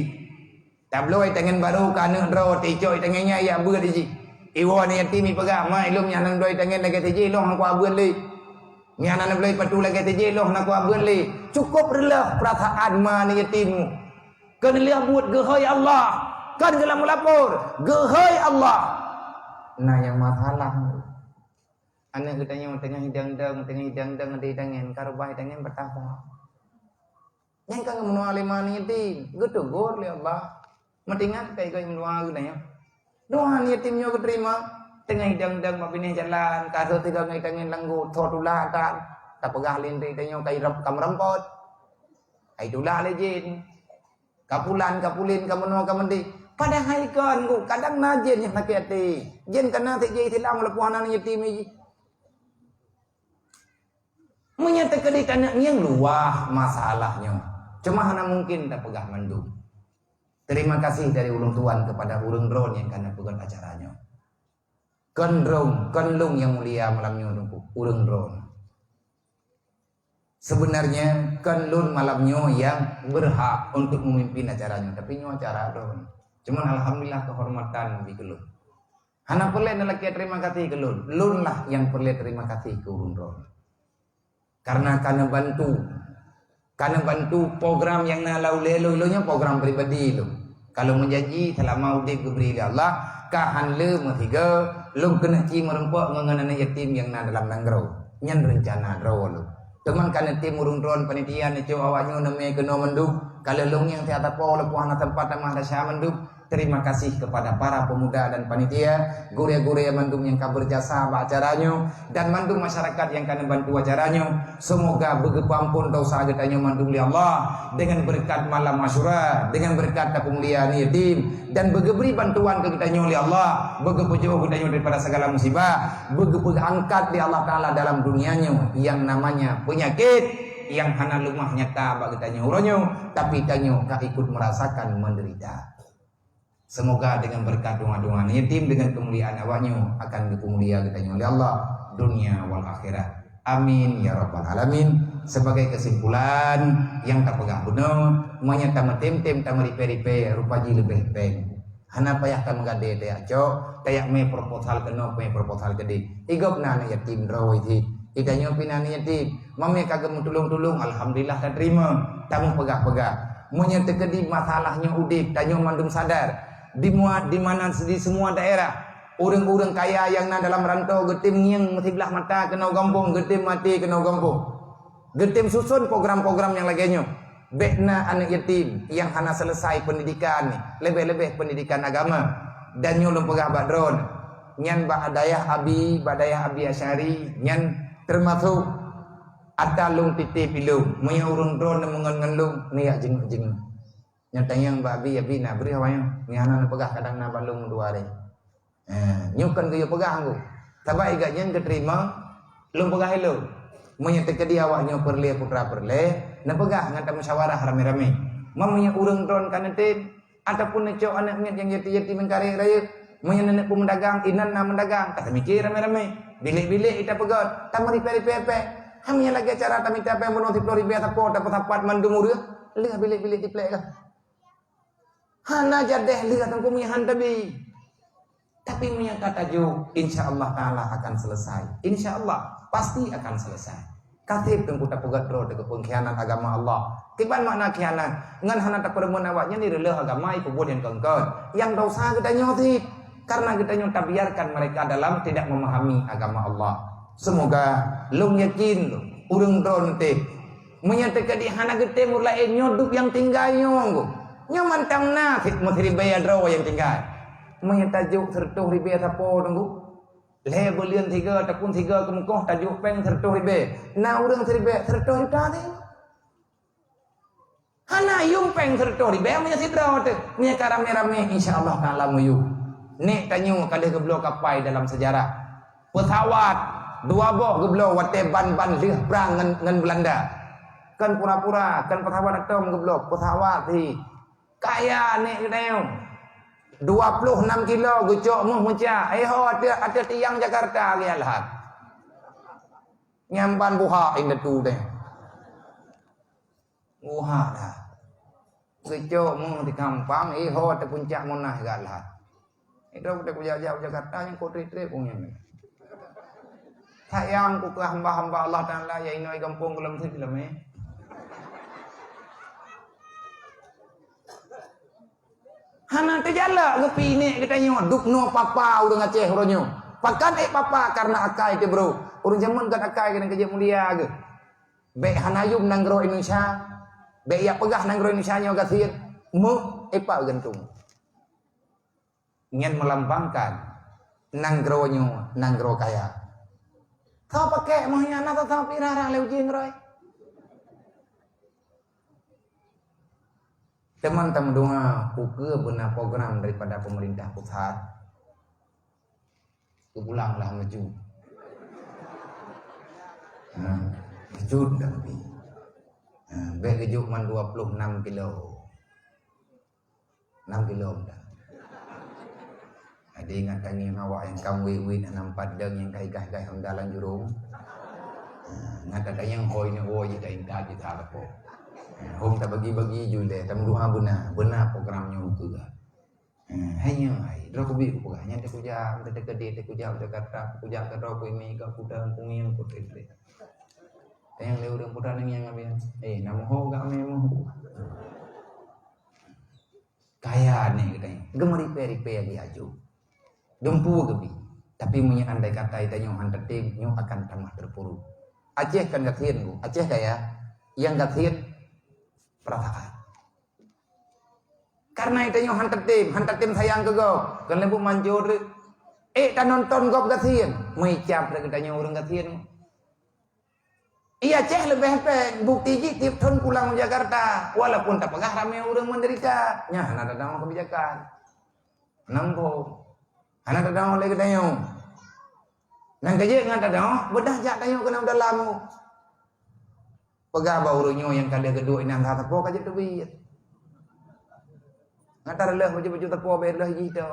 [SPEAKER 2] Tabloi tangan baru ke anak draw tecoi tangannya ya ber di. Iwan yatim pegang mai lum yang doi tangan lagi teji long aku abun li. Ni anak boleh patu lagi teji long aku abun li. Cukup rela perasaan ma ni yatim. Kena lihat buat gehoi Allah. Kan gelam melapor gehoi Allah. Nah yang masalah anak katanya tengah hidang-hidang ada tangan karubah tangan betapa. Yang kan menua lima ni yatim, getegur li Allah. Matingat kai menua gudanya. Doa yatimnya keterima. Tengah hidang-hidang mapineh jalan, kado tiga ngai kangen langgu, thotulah tak pegah lindri tanyo kai kam rempot. Ai tulah lejin. Kapulin kamono kamandi. Padahal kan ku kadang najen yang nak hati. Jen kana te je tilang lepuhanan yatim ji. Menyatakan di tanah yang luah masalahnya. Cuma hana mungkin tak pegah mandum. Terima kasih dari ulun tuan kepada urang drone yang kana pegang acaranya. Kenlung yang mulia malamnya urang drone. Sebenarnya kenlun malamnya yang berhak untuk memimpin acaranya, tapi nyo acara drone. Cuman alhamdulillah kehormatan di kelun. Hana perlu lelaki terima kasih kelun. Lun lah yang perlu terima kasih ke urang drone. Karena bantu program yang nalau lelo-lelonya program pribadi lo. Kalau menjanji selama udip diberi Allah, kahan le matiga, lu kena ci merempok mengenai yatim yang na dalam nanggro. Nyan rencana draw lo. Teman kana tim urung drone panitia ni cu awaknya name kena menduk. Kalau lu yang tiada po lepuhan tempat amah dasya menduk. Terima kasih kepada para pemuda dan panitia, gure-gure mandum yang berjasa acaranya dan mandum masyarakat yang kena bantu acaranya. Semoga begepampun dosa getanya mandum li Allah dengan berkat malam Asyura, dengan berkat pemuliaan yatim dan begeberi bantuan ke getanya li Allah, begepujuh getanya daripada segala musibah, angkat di Allah Taala dalam dunianya yang namanya penyakit yang hana lumah nyata bak getanya uronyo, tapi tanyo ka ikut merasakan menderita. Semoga dengan berkat doa-doa yatim dengan kemuliaan awaknya akan dipemulia kita oleh Allah dunia wal akhirat. Amin ya rabbal alamin. Sebagai kesimpulan yang tak pegang benar, menyata tem-tem tak meripe-ripe rupaji lebih peng. Hana payah tak menggade tayak cok, tayak me proposal kena me proposal gede. Igop nana yatim draw itu. Ikanyo pinani yatim. Mame kagak tulung-tulung, alhamdulillah tak terima. Tak mau pegah-pegah. Menyata kedi masalahnya udip, tanyo mandum sadar. Di mana di semua daerah orang-orang kaya yang na dalam rantau getim yang mesti belah mata kena gampung, getim mati kena gampung. Getim susun program-program yang lainnya. Bekna anak yatim yang hana selesai pendidikan ni, lebih-lebih pendidikan agama dan nyulung pegah badron. Nyan badayah abi Asyari nyan termasuk atalung titip ilung, munya urun drone mengen-ngelung ni ya jeng. Nyatanya Mbak Abi nak beri awaknya ni anak pegah kadang na balung dua hari. Nyukan ke yo pegah aku. Tabai gaknya keterima lung pegah elo. Munya tekedi awaknya perle putra perle na pegah ngata musyawarah rame-rame. Mamunya urang drone kanetin ataupun necok anak yang yatim mengkari raya. Munya nenek pun mendagang, inan na mendagang. Kata mikir rame-rame. Bilik-bilik kita pegat, tamari pepe. Hamnya lagi acara tamita pe mono 10 ribu atapo dapat mandung urang. Lihat bilik-bilik diplek lah. Hana jadeh lihat aku punya hantabi. Tapi punya kata jo, insya Allah Taala akan selesai. Insya Allah pasti akan selesai. Katib tengku tak pegat roh dengan pengkhianat agama Allah. Kiban makna khianat? Ngan hana tak perlu awaknya ni rela agama iku yang kengkon. Yang dosa kita nyoti karena kita nyota biarkan mereka dalam tidak memahami agama Allah. Semoga lung yakin urang drone teh menyatakan di hana gete mulai nyoduk yang tinggal nyong. Nyaman tam na mesti bayar draw yang tinggal. Menyatajuk sertuh ribe sapo tunggu. Le belian 3 ataupun 3 kemkoh tajuk peng sertuh ribe. Na urang ribe sertuh ribe teh. Hana yung peng sertuh ribe nya sidra teh. Nya karame-rame insyaallah taala muyu. Nek tanyu kali geblo kapai dalam sejarah. Pesawat 2 boh geblo wate ban-ban lih perang ngan Belanda. Kan pura-pura kan pesawat atom geblo pesawat ti kaya ni kita 26 kilo gucok muh muncak. Ada tiang Jakarta dia lihat. Nyampan buha ini tu deh. Buha dah. Gucok muh di kampang. Ada puncak munah gak lihat. Itu kita jauh Jakarta yang kau tri-tri punya ni. Sayang ku ke hamba-hamba Allah Taala ya inoi kampung belum film ni. Hana terjala ke pini kita nyo duk no papa urang Aceh uronyo. Pakan papa karena akai ke bro. Urang zaman kan akai kena kerja mulia ke. Be hanayum nanggro Indonesia. Be ya pegah nanggro Indonesia nyo gasir. Mu epa gantung. Nyan melambangkan nanggro kaya. Tau pakai mohnya anak tau pirara leu jing roy. Teman-teman doa uke benar program daripada pemerintah pusat. Pulanglah maju. Kejut tapi. Baik kejuk man 26 kilo. 6 kilo dah. Ada ingat tanya awak yang kamwi nak nampak deng yang kai-kai dalam jurung. Nak ada yang hoi ni hoi je dah indah je tak apa. Hom tak bagi-bagi jule, tam doa benar programnya juga. Hanya ai, dro kubi ku pegahnya te kuja, te kede te kuja, te kata kuja ke dro ku ini ka kuda kumian ku te. Yang leu urang putra ni yang abian. Nama ho ga me mo. Kaya ni katanya. Gemeri peri lagi aju. Gempu gebi. Tapi punya andai kata itanya hantar tim nyu akan tamah terpuruk. Aceh kan gatien ku. Aceh kaya yang gatien perasaan. Karena itanya hantar tim sayang ke go. Kan lebu manjur. Tak nonton gop gatien. Meicap dah katanya orang gatien. Iya Aceh lebih hebat. Bukti ji tiap tahun pulang ke Jakarta. Walaupun tak pegah ramai orang menderita. Nya anak datang kebijakan. Nampo. Anak datang oleh katanya. Nang kerja dengan datang. Bedah jak tanya kena dalam. Pegah baurunyo yang kali kedua ini angkat tepo kaje tu biar. Ngatar leh baju tepo bayar leh ji tu.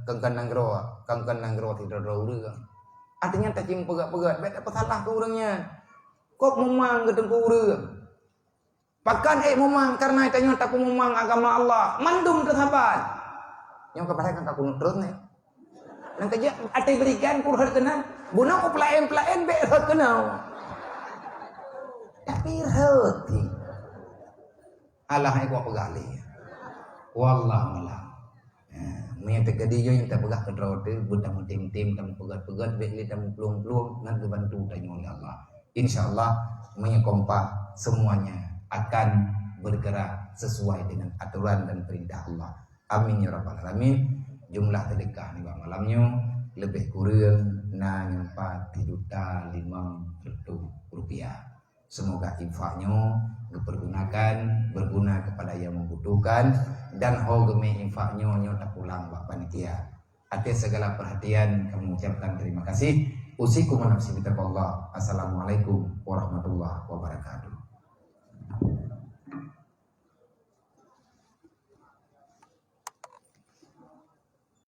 [SPEAKER 2] Kangkan nanggro tidak urang. Artinya tak cim pegat-pegat. Baik apa salah ke orangnya. Kok memang ke tengku orang. Pakan memang karena itanya tak memang agama Allah. Mandum tersahabat. Yang kepada kan aku terus ni. Nang kerja ati berikan kur hartena. Bunau ko pelayan be hartena. Tapi hati. Allah ai ko pegali. Wallahu a'lam. Yang terjadi yang tak pegah kedrot budang tim tam pegat-pegat beli tam pelung-pelung nak dibantu tanya oleh Allah. Insyaallah kompak semuanya akan bergerak sesuai dengan aturan dan perintah Allah. Amin ya rabbal alamin. Jumlah sedekah ni malamnya lebih kurang 4.500.000 rupiah. Semoga infaknya berguna kepada yang membutuhkan dan hogeme infaknya tak pulang Bapak Panitia. Atas segala perhatian kami ucapkan terima kasih. Usikum nafsi bitaqwallah. Assalamualaikum warahmatullahi wabarakatuh.